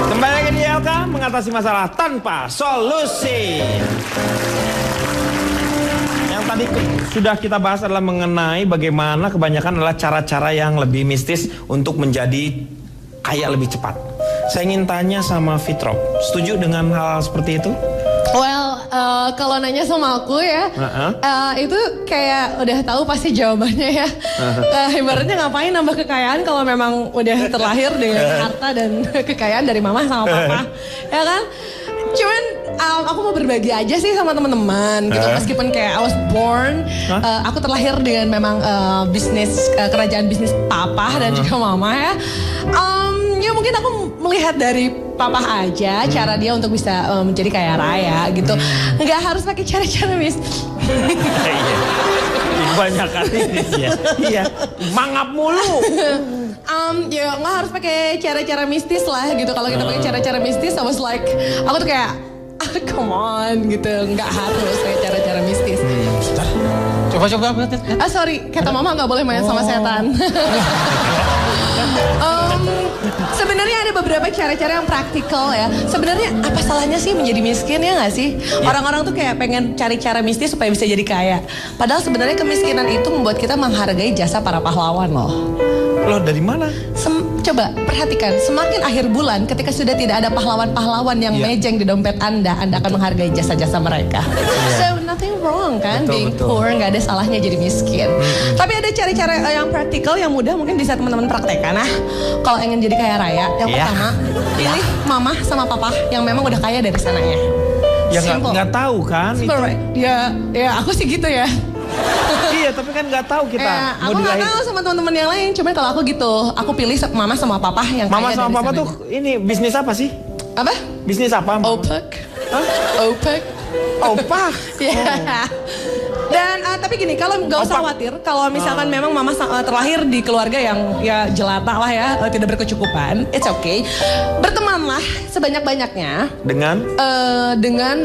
Kembali lagi di LK mengatasi masalah tanpa solusi. Yang tadi sudah kita bahas adalah mengenai bagaimana kebanyakan adalah cara-cara yang lebih mistis untuk menjadi kaya lebih cepat. Saya ingin tanya sama Fitrop, setuju dengan hal seperti itu? Well, kalau nanya sama aku ya, itu kayak udah tahu pasti jawabannya ya. Ibaratnya ngapain nambah kekayaan kalau memang udah terlahir dengan harta dan kekayaan dari mama sama papa, ya kan? Cuman aku mau berbagi aja sih sama teman-teman gitu. Meskipun kayak I was born, aku terlahir dengan memang bisnis kerajaan bisnis papa dan juga mama ya. Ya mungkin aku melihat dari papa aja cara dia untuk bisa menjadi kaya raya gitu. Nggak harus pakai cara-cara Banyak artis ya. Iya, mangap mulu. Ya nggak harus pakai cara-cara mistis lah gitu. Kalau kita pakai cara-cara mistis, I was like, aku tuh kayak, come on gitu. Nggak harus pakai cara-cara mistis. Coba-coba. Sorry, kata mama nggak boleh main sama setan. Sebenarnya ada beberapa cara-cara yang praktikal ya. Sebenarnya apa salahnya sih menjadi miskin ya nggak sih? Orang-orang tuh kayak pengen cari cara mistis supaya bisa jadi kaya. Padahal sebenarnya kemiskinan itu membuat kita menghargai jasa para pahlawan loh. Loh dari mana? Coba perhatikan, semakin akhir bulan ketika sudah tidak ada pahlawan-pahlawan yang mejeng di dompet Anda akan menghargai jasa-jasa mereka. So nothing wrong kan, being poor, nggak ada salahnya jadi miskin. Tapi ada cara-cara yang praktikal yang mudah mungkin bisa teman-teman praktekkan. Nah, kalau ingin jadi kaya raya, yang pertama pilih mama sama papa yang memang udah kaya dari sananya. Ya nggak tahu kan? Right. Ya aku sih gitu ya. Iya, tapi kan nggak tahu kita. Aku nggak tahu sama teman-teman yang lain. Cuman kalau aku gitu, aku pilih mama sama papa yang kaya. Mama sama papa tuh ini bisnis apa sih? Apa? Bisnis apa? OPEC. OPEC. Opak. Dan tapi gini, kalau nggak usah khawatir, kalau misalkan memang mama terlahir di keluarga yang ya jelata lah ya, tidak berkecukupan, it's okay. Bertemanlah sebanyak-banyaknya dengan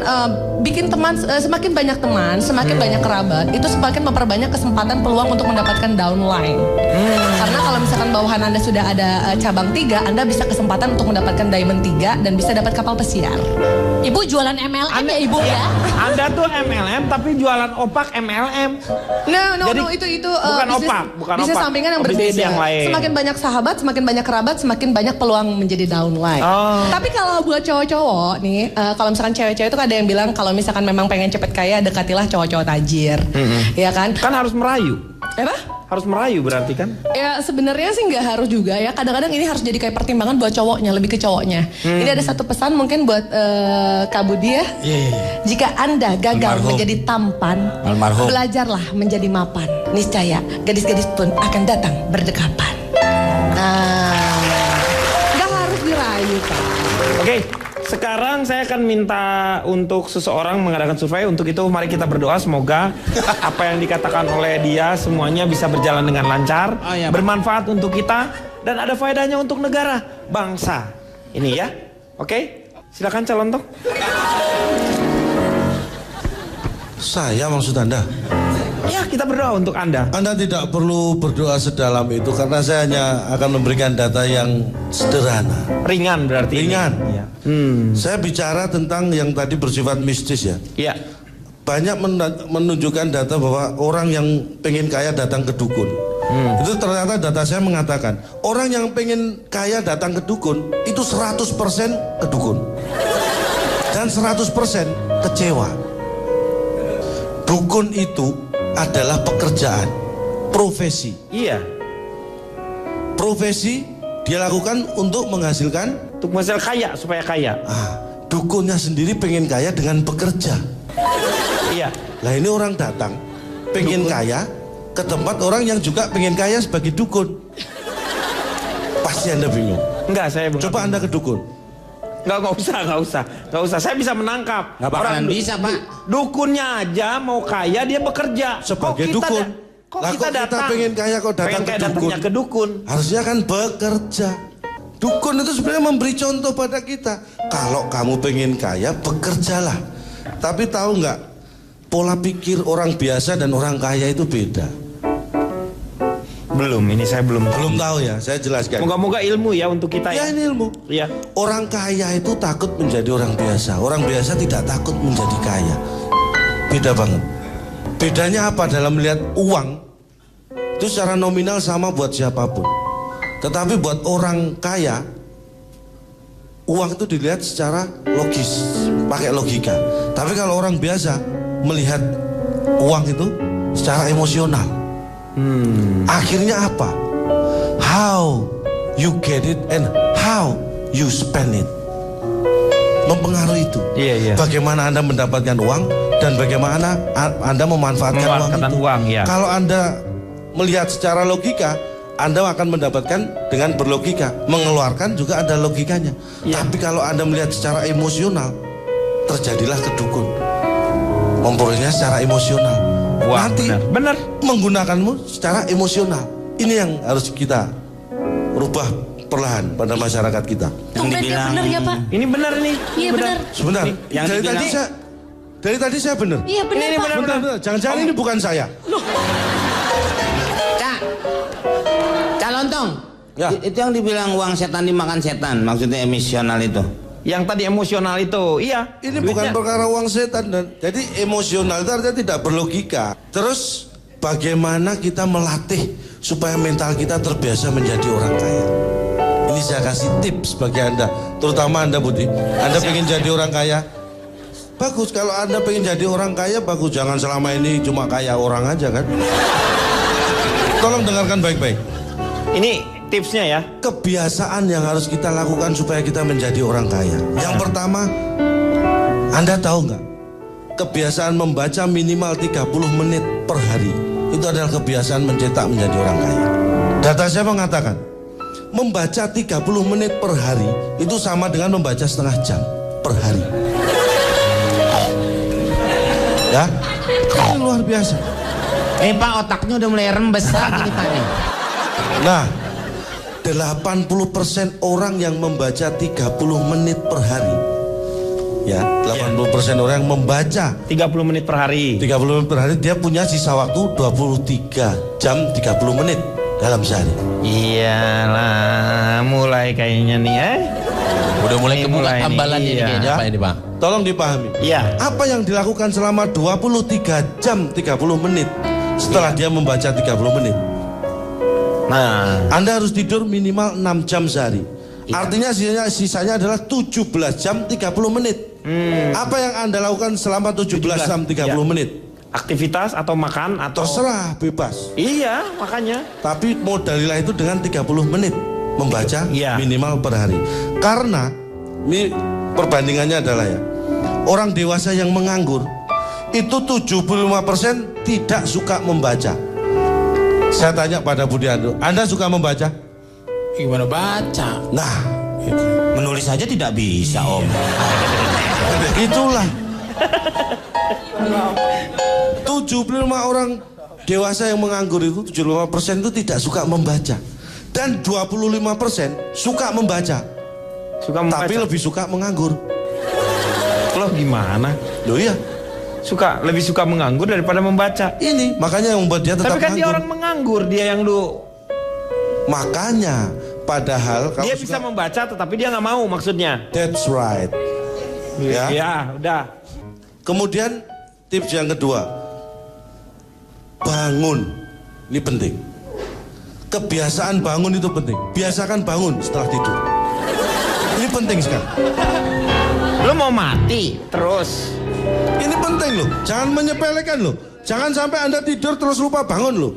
bikin teman, semakin banyak teman, semakin banyak kerabat, itu semakin memperbanyak kesempatan peluang untuk mendapatkan downline. Karena kalau misalkan bawahan Anda sudah ada cabang 3, Anda bisa kesempatan untuk mendapatkan diamond 3 dan bisa dapat kapal pesiar. Ibu jualan MLM ya ibu ya? Anda tuh MLM tapi jualan opak MLM. No, itu bukan bisnis, opak, bukan bisnis opak. sampingan yang Bisnis berbeda. yang lain. Semakin banyak sahabat, semakin banyak kerabat, semakin banyak peluang menjadi downline. Tapi kalau buat cowok-cowok nih, kalau misalkan cewek-cewek itu ada yang bilang kalau misalkan memang pengen cepet kaya, dekatilah cowok-cowok tajir, ya kan? Kan harus merayu. Apa? Harus merayu berarti kan? Ya sebenarnya sih nggak harus juga ya. Kadang-kadang ini harus jadi kayak pertimbangan buat cowoknya, lebih ke cowoknya. Ini ada satu pesan mungkin buat Kak Budi ya. Jika Anda gagal menjadi tampan, belajarlah menjadi mapan. Niscaya gadis-gadis pun akan datang berdekapan. Nah, nggak harus dirayu kan. Oke. Sekarang saya akan minta untuk seseorang mengadakan survei. Untuk itu mari kita berdoa semoga apa yang dikatakan oleh dia semuanya bisa berjalan dengan lancar, bermanfaat untuk kita dan ada faedahnya untuk negara, bangsa. Ini ya. Oke? Silakan calon toh. Saya maksud Anda? Ya, kita berdoa untuk Anda. Anda tidak perlu berdoa sedalam itu karena saya hanya akan memberikan data yang sederhana. Ringan berarti. Ringan. Iya. Saya bicara tentang yang tadi bersifat mistis ya. Iya. Banyak menunjukkan data bahwa orang yang pengen kaya datang ke dukun. Itu ternyata data saya mengatakan orang yang pengen kaya datang ke dukun itu 100% ke dukun dan 100% kecewa. Dukun itu adalah pekerjaan, profesi. Iya. Profesi dia lakukan untuk menghasilkan, untuk menghasilkan kaya supaya kaya. Dukunnya sendiri pengen kaya dengan bekerja. Iya. Lah ini orang datang pengen kaya ke tempat orang yang juga pengen kaya sebagai dukun. Pasti Anda bingung. Enggak, saya bingung. Coba Anda ke dukun. Nggak usah. Saya bisa menangkap. Nggak bakalan bisa, Pak. Dukunnya aja mau kaya dia bekerja. Sebagai dukun. Kok Lah kita datang? kita pengen kaya kok datang ke dukun. Harusnya kan bekerja. Dukun itu sebenarnya memberi contoh pada kita. Kalau kamu pengen kaya, bekerjalah. Tapi tahu nggak? Pola pikir orang biasa dan orang kaya itu beda. Belum, ini saya belum tahu ya, saya jelaskan. Moga-moga ilmu ya untuk kita ya. Ya ini ilmu. Iya. Orang kaya itu takut menjadi orang biasa. Orang biasa tidak takut menjadi kaya. Beda banget. Bedanya apa dalam melihat uang? Itu secara nominal sama buat siapapun. Tetapi buat orang kaya uang itu dilihat secara logis, pakai logika. Tapi kalau orang biasa melihat uang itu secara emosional. Akhirnya apa? How you get it and how you spend it mempengaruhi itu. Bagaimana Anda mendapatkan uang dan bagaimana Anda memanfaatkan uang itu. Kalau Anda melihat secara logika, Anda akan mendapatkan dengan berlogika. Mengeluarkan juga ada logikanya. Tapi kalau Anda melihat secara emosional, terjadilah kedukun. Memperolehnya secara emosional. Nanti benar. Menggunakanmu secara emosional. Ini yang harus kita rubah perlahan pada masyarakat kita. Yang dibilang benar ya Pak? Ini benar nih. Iya benar. Sebentar. Dari tadi saya benar. Iya benar Pak. Benar. Jangan-jangan ini bukan saya. Cak Lontong. Ya. Itu yang dibilang uang setan dimakan setan, maksudnya emosional itu. Yang tadi emosional itu, iya. Ini bukan perkara uang setan dan jadi emosional itu artinya tidak berlogika. Terus bagaimana kita melatih supaya mental kita terbiasa menjadi orang kaya? Ini saya kasih tips bagi Anda, terutama Anda Budi. Anda pengen jadi orang kaya? Bagus, kalau Anda pengen jadi orang kaya bagus. Jangan selama ini cuma kaya orang aja kan. Tolong dengarkan baik-baik. Ini tipsnya ya. Kebiasaan yang harus kita lakukan supaya kita menjadi orang kaya. Yang pertama, Anda tahu nggak? Kebiasaan membaca minimal 30 menit per hari. Itu adalah kebiasaan mencetak menjadi orang kaya. Data saya mengatakan, membaca 30 menit per hari itu sama dengan membaca setengah jam per hari. Ya, ini luar biasa. Pak, otaknya udah mulai rembes gini Pak nih. Nah, 80% orang yang membaca 30 menit per hari. Ya, 80% orang yang membaca 30 menit per hari. 30 menit per hari, dia punya sisa waktu 23 jam 30 menit dalam sehari. Iyalah, mulai kayaknya nih Udah mulai kebuka tambalan ini kayaknya Pak ini Pak. Tolong dipahami. Iya. Apa yang dilakukan selama 23 jam 30 menit setelah dia membaca 30 menit? Nah, Anda harus tidur minimal 6 jam sehari. Artinya sisanya adalah 17 jam 30 menit. Apa yang Anda lakukan selama 17 jam 30 menit? Aktivitas atau makan atau terserah, bebas. Iya, makanya. Tapi modalilah itu dengan 30 menit membaca minimal per hari. Karena ini perbandingannya adalah ya, orang dewasa yang menganggur itu 75% tidak suka membaca. Saya tanya pada Budi Ando, Anda suka membaca? Gimana baca? Nah, Menulis saja tidak bisa Om. itulah 75 orang dewasa yang menganggur itu 75% itu tidak suka membaca. Dan 25% suka membaca. Tapi lebih suka menganggur. Loh gimana? Loh iya. Lebih suka menganggur daripada membaca. Ini makanya yang membuat dia tetap Tapi kan nganggur. dia orang menganggur, dia yang Makanya padahal kalau dia bisa membaca tetapi dia nggak mau maksudnya. That's right. Ya, udah. Kemudian tips yang kedua, bangun. Ini penting. Kebiasaan bangun itu penting. Biasakan bangun setelah tidur. Ini penting sekali. Lo mau mati terus. Ini penting loh. Jangan menyepelekan loh. Jangan sampai Anda tidur terus lupa bangun loh.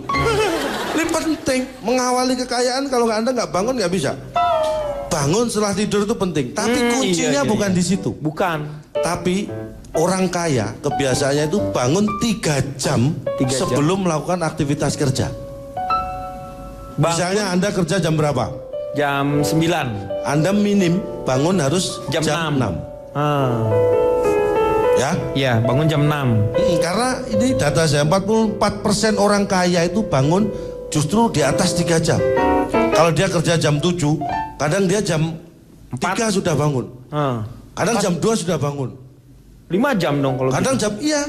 Ini penting. Mengawali kekayaan kalau Anda nggak bangun nggak bisa. Bangun setelah tidur itu penting. Tapi kuncinya bukan di situ. Bukan. Tapi orang kaya kebiasaannya itu bangun 3 jam sebelum melakukan aktivitas kerja. Misalnya Anda kerja jam berapa? Jam 9. Anda minim bangun harus jam 6. Ya? Iya, bangun jam 6. Karena ini data saya 44% orang kaya itu bangun justru di atas 3 jam. Kalau dia kerja jam 7, kadang dia jam 3 sudah bangun. Kadang jam 2 sudah bangun. 5 jam dong kalau kadang gitu. Jam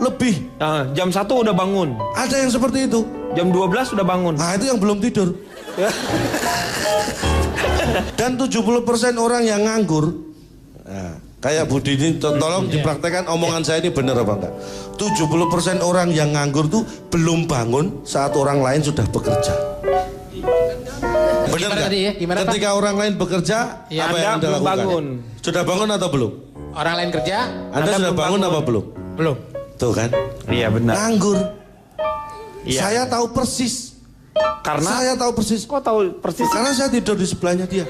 lebih. Jam 1 udah bangun. Ada yang seperti itu. Jam 12 sudah bangun. Nah, itu yang belum tidur. Dan 70% orang yang nganggur. Nah, kayak Budi ini tolong dipraktekkan omongan saya ini benar apa enggak. 70% orang yang nganggur tuh belum bangun saat orang lain sudah bekerja. Benar gimana nggak? tadi ya? Gimana, Pak? Ketika orang lain bekerja, Ya, apa yang Anda Anda belum lakukan? bangun. Sudah bangun atau belum? Orang lain kerja? Anda sudah belum bangun bangun. apa belum? Belum. Tuh kan? Iya benar. Nganggur. Iya. Saya tahu persis. Karena Saya tahu persis. kok tahu persis? Karena saya tidur di sebelahnya dia.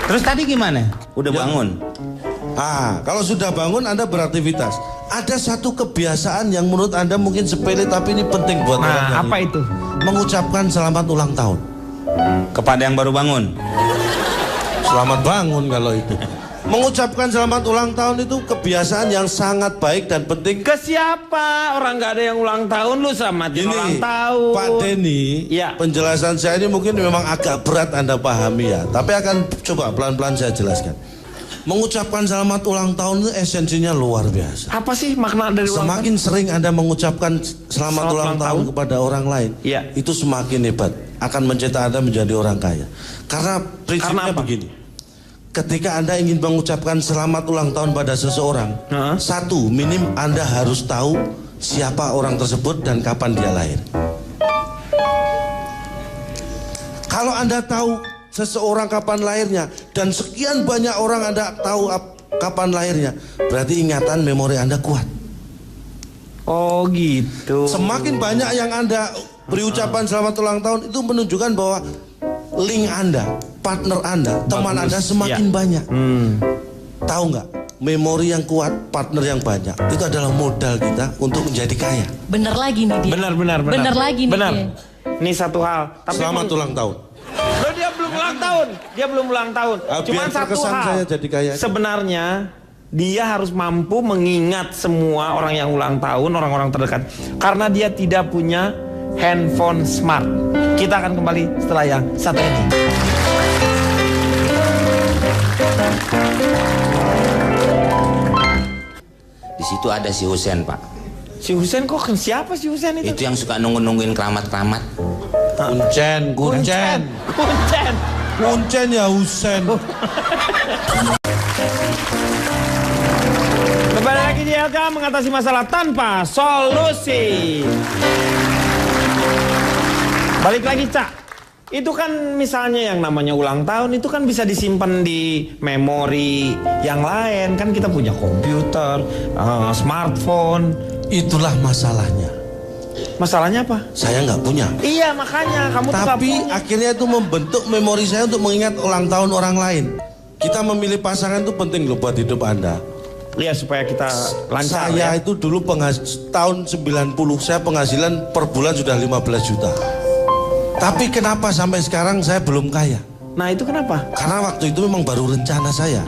Terus tadi gimana? Udah Ya. bangun? Kalau sudah bangun Anda beraktivitas. Ada satu kebiasaan yang menurut Anda mungkin sepele tapi ini penting buat orang Nah, lain. apa itu? Mengucapkan selamat ulang tahun. Kepada yang baru bangun? Selamat bangun kalau itu. Mengucapkan selamat ulang tahun itu kebiasaan yang sangat baik dan penting. Ke siapa? Orang nggak ada yang ulang tahun, lu selamatin ulang tahun. Pak Denny, Ya. penjelasan saya ini mungkin memang agak berat Anda pahami ya. Tapi akan coba pelan-pelan saya jelaskan. Mengucapkan selamat ulang tahun itu esensinya luar biasa. Apa sih makna dari ulang tahun? Semakin sering Anda mengucapkan selamat ulang tahun kepada orang lain, Iya. itu semakin hebat. Akan mencetak Anda menjadi orang kaya. Karena prinsipnya apa? begini. Ketika Anda ingin mengucapkan selamat ulang tahun pada seseorang, satu, minim Anda harus tahu siapa orang tersebut dan kapan dia lahir. Kalau Anda tahu seseorang kapan lahirnya dan sekian banyak orang Anda tahu kapan lahirnya, berarti ingatan memori Anda kuat. Oh gitu. Semakin banyak yang Anda beri ucapan selamat ulang tahun, itu menunjukkan bahwa link Anda, partner Anda, teman Anda semakin banyak. Tahu nggak? Memori yang kuat, partner yang banyak, itu adalah modal kita untuk menjadi kaya. Bener lagi nih dia. Benar. Bener lagi nih Benar. dia. Ini satu hal. Tapi Selamat ulang tahun. Loh, dia belum ulang tahun. Dia belum ulang tahun. Cuman Biar satu terkesan hal. saya jadi kaya. Sebenarnya dia harus mampu mengingat semua orang yang ulang tahun, orang-orang terdekat. Karena dia tidak punya handphone smart. Kita akan kembali setelah yang satu ini. Di situ ada si Husen, Pak. Si Husen kok siapa si Husen itu? Itu yang suka nungguin keramat-keramat. Kuncen. Kuncen ya Husen. Kembali lagi di LK mengatasi masalah tanpa solusi. Balik lagi Cak. Itu kan misalnya yang namanya ulang tahun itu kan bisa disimpan di memori yang lain. Kan kita punya komputer, smartphone. Itulah masalahnya. Masalahnya apa? Saya nggak punya. Iya makanya kamu tuh nggak Tapi punya. akhirnya itu membentuk memori saya untuk mengingat ulang tahun orang lain. Kita memilih pasangan itu penting loh buat hidup Anda. Iya supaya kita lancar Saya ya. itu dulu tahun 90 saya penghasilan per bulan sudah 15 juta. Tapi kenapa sampai sekarang saya belum kaya? Nah itu kenapa? Karena waktu itu memang baru rencana saya.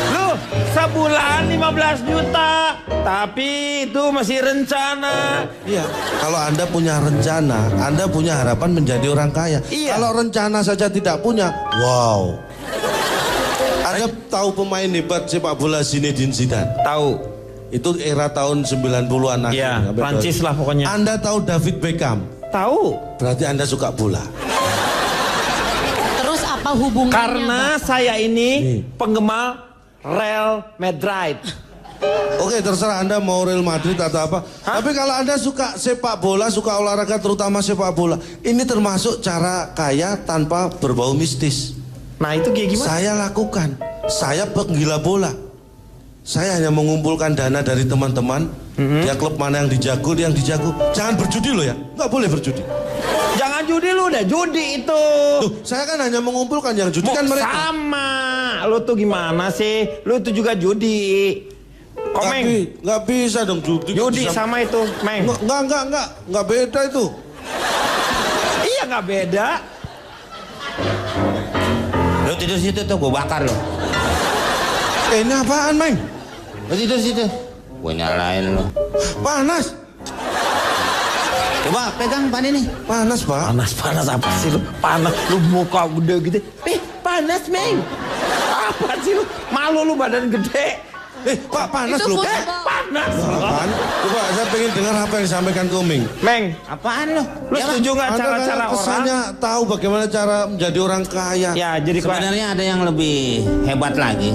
Loh, sebulan 15 juta, tapi itu masih rencana. Iya, kalau Anda punya rencana, Anda punya harapan menjadi orang kaya. Iya. Kalau rencana saja tidak punya, wow. Anda tahu pemain hebat sepak bola Zinedine Zidane? Tahu. Itu era tahun 90-an. Iya, Prancis lah pokoknya. Anda tahu David Beckham? Tahu. Berarti Anda suka bola. Terus apa hubungannya? Karena Bapak? saya ini penggemar Real Madrid. Oke, terserah Anda mau Real Madrid atau apa. Tapi kalau Anda suka sepak bola, suka olahraga terutama sepak bola, ini termasuk cara kaya tanpa berbau mistis. Nah itu kayak gimana? Saya lakukan. Saya penggila bola. Saya hanya mengumpulkan dana dari teman-teman. Dia klub mana yang dijago, dia yang dijago. Jangan berjudi loh ya. Nggak boleh berjudi. Jangan judi lu udah judi itu. Loh, saya kan hanya mengumpulkan yang judi kan mereka. Sama. Lu tuh gimana sih? Lu itu juga judi. Komeng. Nggak bisa dong judi. Judi sama itu, Meng. Nggak beda itu. Iya nggak beda. Lo tidur situ tuh, gue bakar lo. Ini apaan, Meng? Lo tidur situ. Gue nyalain lo. Panas. Coba pegang pan ini. Panas, Pak. Panas apa sih lu? Panas lu muka gede gitu. Panas, Meng. Apa sih lu? Malu lu badan gede. Pak, panas Itu loh. foto, Pak. Panas. Apaan? Coba saya pengen dengar apa yang disampaikan Komeng. Meng, Apaan lo? lu setuju nggak Anda cara-cara kayak orang? kesannya tahu bagaimana cara menjadi orang kaya. Ya, jadi Sebenarnya ada yang lebih hebat lagi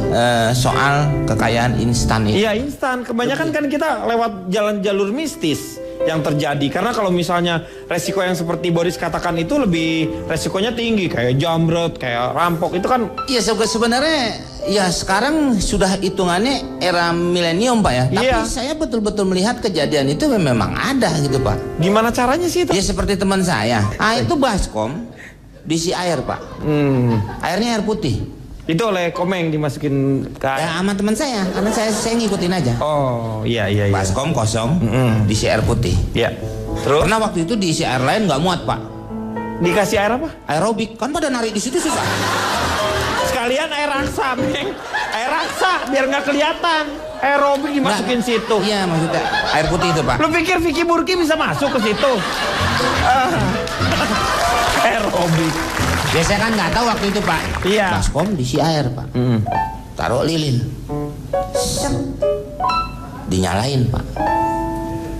soal kekayaan instan itu. Iya instan. Kebanyakan kan kita lewat jalan jalur mistis. yang terjadi. Karena kalau misalnya resiko yang seperti Boris katakan itu lebih resikonya tinggi, kayak jamret, kayak rampok itu kan. Iya sebenarnya ya sekarang sudah hitungannya era milenium Pak ya. Tapi saya betul-betul melihat kejadian itu memang ada gitu Pak. Gimana caranya sih itu? Ya seperti teman saya. Itu baskom diisi air Pak. Airnya air putih. Itu oleh Komeng dimasukin ke air. Ya sama teman saya, karena saya ngikutin aja. Oh iya. Baskom kosong, diisi air putih. Iya. Terus? Karena waktu itu diisi air lain nggak muat Pak. Dikasih air apa? Aerobik, kan pada narik di situ susah. Sekalian air raksa, Meng. Air raksa biar nggak kelihatan. Aerobik dimasukin situ. Iya maksudnya air putih itu Pak. Lu pikir Vicky Burki bisa masuk ke situ? Aerobik. Biasanya kan nggak tahu waktu itu Pak. Iya. Baskom diisi air Pak. Taruh lilin. Set. Dinyalain Pak.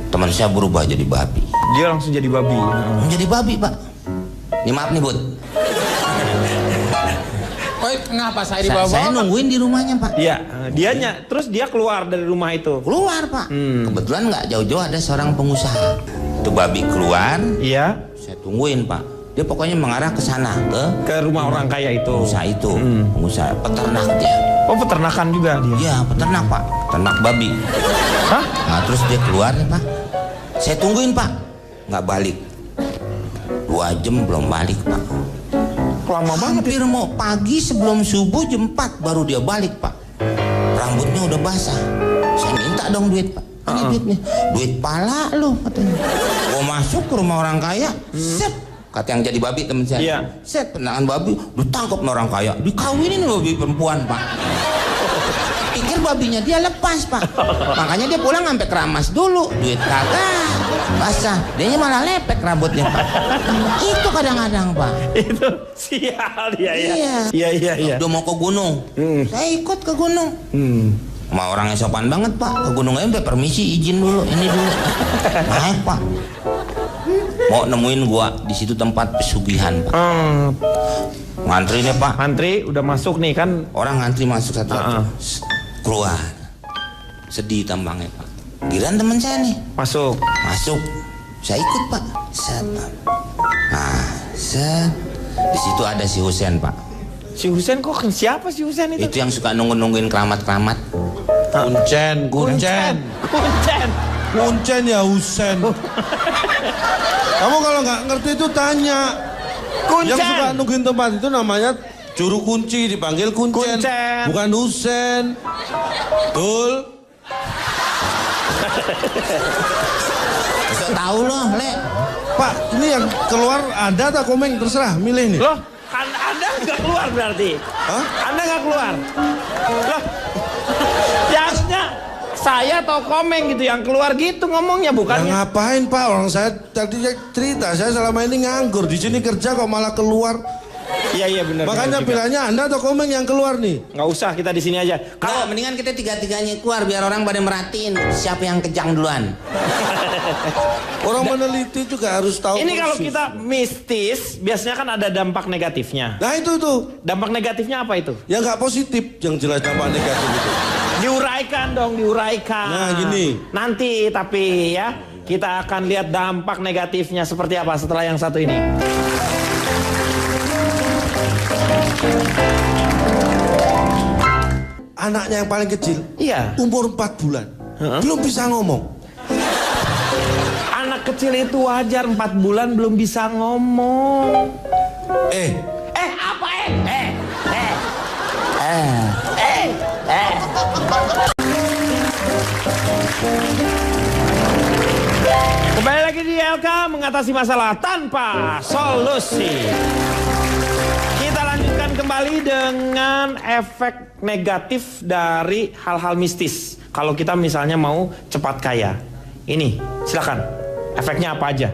Teman saya berubah jadi babi. Dia langsung jadi babi. Menjadi babi Pak. Ini maaf nih Bud. Oh, kenapa saya dibawa? Saya nungguin di rumahnya Pak. Iya, terus dia keluar dari rumah itu. Keluar Pak. Kebetulan nggak jauh-jauh ada seorang pengusaha. Itu babi keluar. Iya. Saya tungguin Pak. Dia pokoknya mengarah ke sana ke rumah orang kaya itu. Pengusaha itu. Pengusaha peternak dia. Oh peternakan juga dia? Iya peternak Pak. Peternak babi. Hah? Nah terus dia keluar nih Pak. Saya tungguin Pak. Nggak balik. 2 jam belum balik Pak. Lama banget. Hampir mau pagi sebelum subuh jam 4 baru dia balik Pak. Rambutnya udah basah. Saya minta dong duit Pak. Ini duitnya. Duit pala lu katanya. Gua masuk ke rumah orang kaya. Set. Kata yang jadi babi temen saya. Iya. Set penahan babi. Ditangkap orang kaya. Dikawinin babi perempuan Pak. Pikir babinya dia lepas Pak. Makanya dia pulang sampai keramas dulu. Duit kagak basah. Dianya malah lepek rambutnya Pak. Itu kadang-kadang Pak. Itu sial dia ya. Iya. Udah mau ke gunung. Saya ikut ke gunung. Sama orangnya sopan banget Pak. Ke gunung aja permisi izin dulu. Ini dulu. Naik Pak. Mau nemuin gua di situ tempat pesugihan Pak. Ngantri nih Pak. Ngantri udah masuk nih kan. Orang ngantri masuk satu-satu. Keluar. Sedih tampangnya Pak. Giliran teman saya nih. Masuk. Saya ikut Pak. Set. Nah, set. Di situ ada si Husen Pak. Si Husen kok siapa si Husen itu? Itu yang suka nungguin keramat-keramat. Kuncen ya Husen. Kamu kalau nggak ngerti itu tanya. Yang suka nungguin tempat itu namanya juru kunci, dipanggil Kuncen. Bukan Husen. Betul. Bisa tahu loh, Le. Pak, ini yang keluar ada tak Komeng? Terserah, milih nih. Loh, Anda nggak keluar berarti? Hah? Anda nggak keluar? Loh, jasnya saya atau Komeng gitu yang keluar gitu ngomongnya bukannya? Ya ngapain Pak? Orang saya tadi cerita, saya selama ini nganggur. Di sini kerja kok malah keluar. Iya benar. Makanya pilihannya Anda atau Komeng yang keluar nih? Nggak usah, kita di sini aja. Kalau mendingan kita tiga-tiganya keluar biar orang pada merhatiin siapa yang kejang duluan. Orang meneliti juga harus tahu. Ini kalau kita mistis, biasanya kan ada dampak negatifnya. Nah itu tuh. Dampak negatifnya apa itu? Ya nggak positif, yang jelas dampak negatif itu. Diuraikan dong, diuraikan. Nah gini. Nanti tapi ya, kita akan lihat dampak negatifnya seperti apa setelah yang satu ini. Anaknya yang paling kecil, umur 4 bulan, belum bisa ngomong. Anak kecil itu wajar 4 bulan belum bisa ngomong. Kembali lagi di LK mengatasi masalah tanpa solusi. Kita lanjutkan kembali dengan efek negatif dari hal-hal mistis. Kalau kita misalnya mau cepat kaya. Ini, silakan. Efeknya apa aja?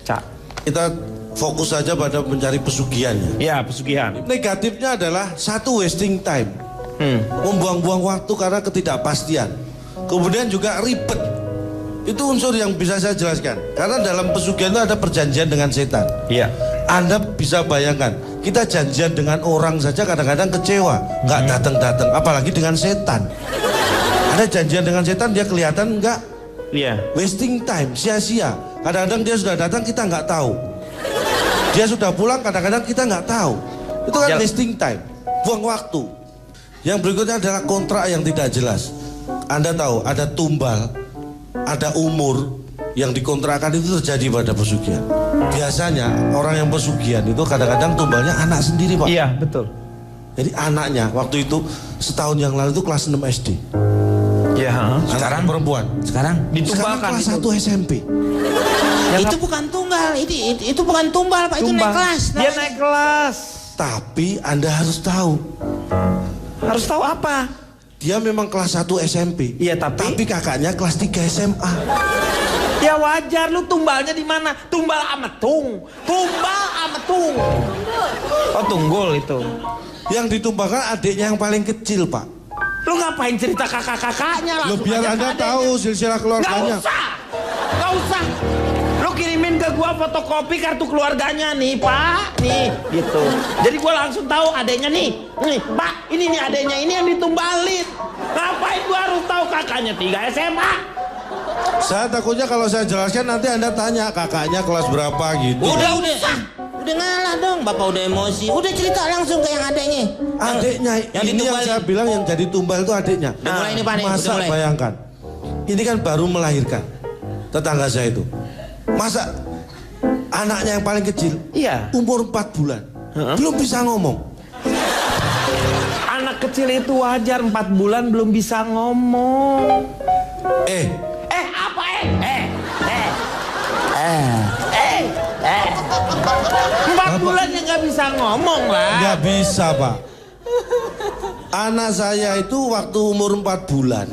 Cak. Kita fokus saja pada mencari pesugihannya. Ya, pesugihan. Negatifnya adalah satu, wasting time. Membuang-buang waktu karena ketidakpastian. Kemudian juga ribet. Itu unsur yang bisa saya jelaskan. Karena dalam pesugihan itu ada perjanjian dengan setan. Iya. Anda bisa bayangkan, kita janjian dengan orang saja kadang-kadang kecewa, nggak datang-datang, apalagi dengan setan. Ada janjian dengan setan, dia kelihatan nggak Iya. Wasting time, sia-sia. Kadang-kadang dia sudah datang kita nggak tahu. Dia sudah pulang kadang-kadang kita nggak tahu. Itu kan wasting time, buang waktu. Yang berikutnya adalah kontrak yang tidak jelas. Anda tahu ada tumbal, ada umur yang dikontrakkan itu terjadi pada pesugihan. Biasanya orang yang pesugihan itu kadang-kadang tumbalnya anak sendiri, Pak. Iya, betul. Jadi anaknya waktu itu setahun yang lalu itu kelas 6 SD. Iya. Sekarang perempuan. Sekarang Ditumbalkan. Sekarang kelas 1 SMP. itu bukan tunggal, itu bukan tumbal Pak, itu naik kelas. Dia naik kelas. Tapi Anda harus tahu. Harus tahu apa? Dia memang kelas 1 SMP. Iya, tapi kakaknya kelas 3 SMA. Ya wajar, lu tumbalnya di mana? Tumbal ametung. Tumbal ametung. Oh, tunggul itu. Yang ditumbalkan adiknya yang paling kecil, Pak. Lu ngapain cerita kakak-kakaknya? Lu biar Anda tahu silsilah keluarganya. Gak usah. Lu kirimin ke gua fotokopi kartu keluarganya nih, Pak. Nih, gitu. Jadi gua langsung tahu adeknya nih. Nih, Pak, ini nih adeknya, ini yang ditumbalin. Ngapain gua harus tahu kakaknya 3 SMA? Saya takutnya kalau saya jelaskan nanti Anda tanya kakaknya kelas berapa gitu. Udah ngalah dong, Bapak udah emosi. Udah cerita langsung ke yang adeknya. Adiknya, ini yang saya bilang yang jadi tumbal itu adiknya. Udah mulai nih, Pak, nih. Masa Udah mulai. bayangkan, ini kan baru melahirkan tetangga saya itu. Masa anaknya yang paling kecil, Iya. umur 4 bulan, belum bisa ngomong. Anak kecil itu wajar 4 bulan belum bisa ngomong. Apa 4 bulan yang gak bisa ngomong lah. Nggak bisa, Pak. Anak saya itu waktu umur 4 bulan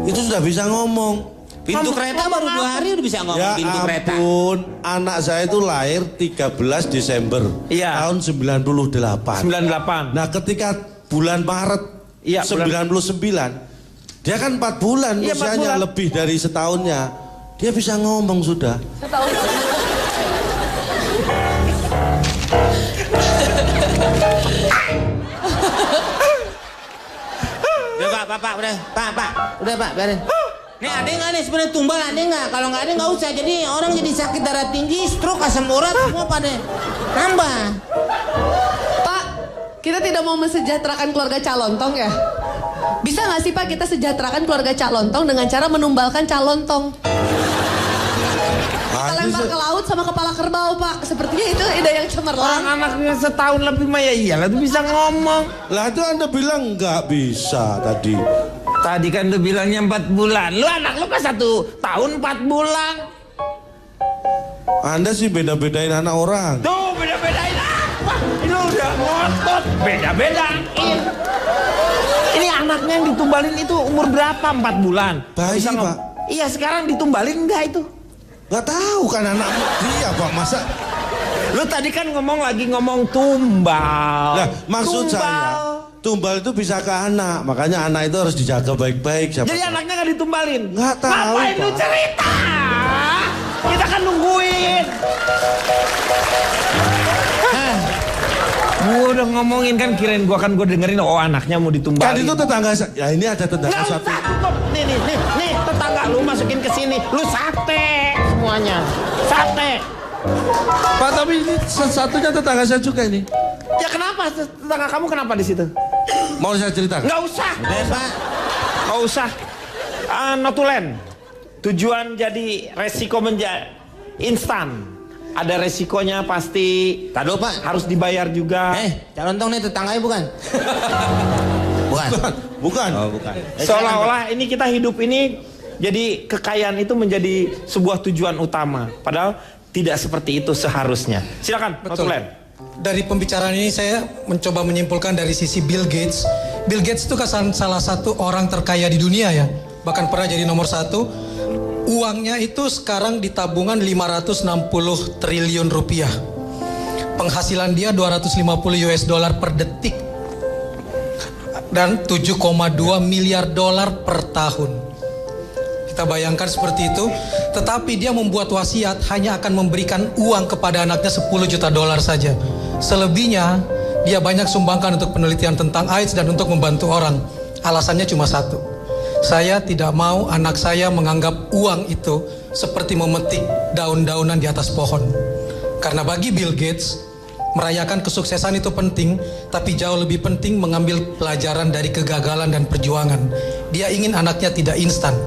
itu sudah bisa ngomong. Pintu kereta baru 2 hari udah bisa ngomong Ya pintu kereta. ampun, anak saya itu lahir 13 Desember Iya. tahun 98. 98. Nah, ketika bulan Maret Iya, 99, dia kan 4 bulan Iya, 4 usianya, bulan. lebih dari setahunnya. Dia bisa ngomong sudah. Udah Pak, udah Pak, biarin. Nih ada nggak nih sebenarnya tumbal ada nggak? Kalau nggak ada nggak usah. Jadi orang jadi sakit darah tinggi, stroke, asam urat semua pada nambah. Pak, kita tidak mau mensejahterakan keluarga Calontong ya? Bisa nggak sih Pak kita sejahterakan keluarga Calontong dengan cara menumbalkan Calontong? Kita lempar ke laut sama kepala kerbau Pak. Sepertinya itu ide yang cemerlang. Orang anaknya setahun lebih mah ya iyalah tuh bisa ngomong. Lah itu Anda bilang nggak bisa tadi. Tadi kan lu bilangnya 4 bulan. Lu anak lu kan 1 tahun 4 bulan. Anda sih beda-bedain anak orang. Tuh beda-bedain apa? Ini udah ngotot. Beda-bedain. Ini anaknya yang ditumbalin itu umur berapa? 4 bulan. Bayi, Bisa Pak. Iya, sekarang ditumbalin enggak itu? Nggak tahu kan anak dia, Pak. Masa Lu tadi kan ngomong tumbal. Nah, maksud saya tumbal itu bisa ke anak, makanya anak itu harus dijaga baik-baik. Jadi anaknya nggak ditumbalin? Nggak tahu, Ngapain lu Pak. cerita? Kita kan nungguin. Gua udah ngomongin kan, kirain gua dengerin anaknya mau ditumbalin. Kan itu tetangga saya. Ya ini ada tetangga Nggak satu. usah tutup. Nih, tetangga lu masukin ke sini. Lu sate semuanya. Sate. Pak, tapi ini satunya tetangga saya juga ini. Ya kenapa? Tetangga kamu kenapa di situ? Mau saya ceritakan? Nggak usah. Pak. Nggak usah. Notulen. Tujuan jadi resiko instan. Ada resikonya pasti. Tado Pak. Harus dibayar juga. Calontong nih tetangganya bukan? Bukan. Bukan. Oh bukan. Seolah-olah ini kita hidup ini jadi kekayaan itu menjadi sebuah tujuan utama. Padahal tidak seperti itu seharusnya. Silakan, Notulen. Dari pembicaraan ini saya mencoba menyimpulkan dari sisi Bill Gates. Bill Gates itu kan salah satu orang terkaya di dunia ya. Bahkan pernah jadi nomor 1. Uangnya itu sekarang di tabungan 560 triliun rupiah. Penghasilan dia 250 US dollar per detik. Dan 7,2 miliar dolar per tahun. Kita bayangkan seperti itu. Tetapi dia membuat wasiat hanya akan memberikan uang kepada anaknya 10 juta dolar saja. Selebihnya dia banyak sumbangkan untuk penelitian tentang AIDS dan untuk membantu orang. Alasannya cuma satu. Saya tidak mau anak saya menganggap uang itu seperti memetik daun-daunan di atas pohon. Karena bagi Bill Gates, merayakan kesuksesan itu penting, tapi jauh lebih penting mengambil pelajaran dari kegagalan dan perjuangan. Dia ingin anaknya tidak instan.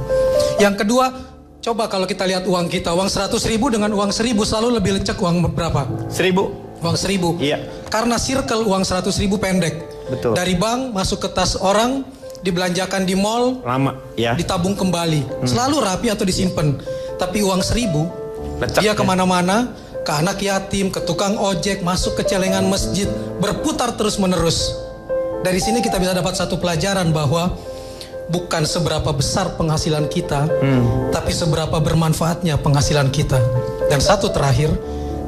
Yang kedua, coba kalau kita lihat uang kita, uang 100.000 dengan uang 1.000 selalu lebih lecek uang berapa? 1.000. Uang 1.000. Iya. Karena circle uang 100.000 pendek. Betul. Dari bank masuk ke tas orang, dibelanjakan di mall, lama ya, ditabung kembali, selalu rapi atau disimpan. Tapi uang 1.000 Lecek, dia ya. kemana-mana, ke anak yatim, ke tukang ojek, masuk ke celengan masjid, berputar terus menerus. Dari sini kita bisa dapat satu pelajaran bahwa bukan seberapa besar penghasilan kita, tapi seberapa bermanfaatnya penghasilan kita. Dan satu terakhir,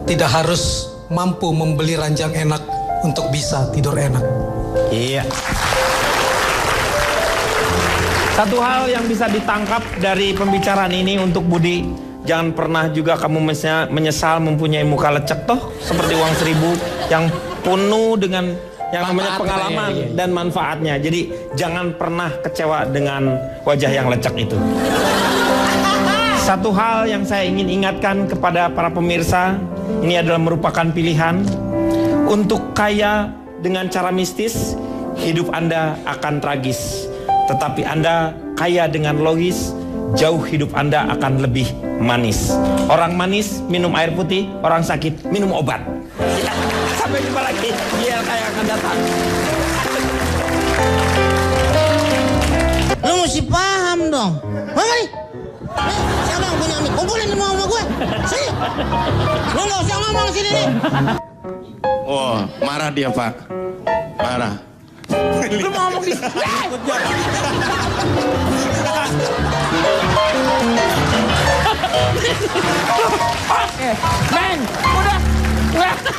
tidak harus mampu membeli ranjang enak untuk bisa tidur enak. Iya. Satu hal yang bisa ditangkap dari pembicaraan ini untuk Budi, jangan pernah juga kamu menyesal mempunyai muka lecek toh seperti uang 1.000 yang penuh dengan yang namanya pengalaman dan manfaatnya. Jadi jangan pernah kecewa dengan wajah yang lecek itu. Satu hal yang saya ingin ingatkan kepada para pemirsa, ini adalah merupakan pilihan. Untuk kaya dengan cara mistis, hidup Anda akan tragis. Tetapi Anda kaya dengan logis, jauh hidup Anda akan lebih manis. Orang manis minum air putih, orang sakit minum obat. Ya, sampai jumpa lagi. Dia kaya akan datang. Lu mesti paham dong. Mari. Siapa yang punya mic? Kumpulin semua sama gue. Sini. Lu gak usah ngomong sini nih. Oh, marah dia, Pak. Marah. Lu mau ngomong di Men, udah tahu.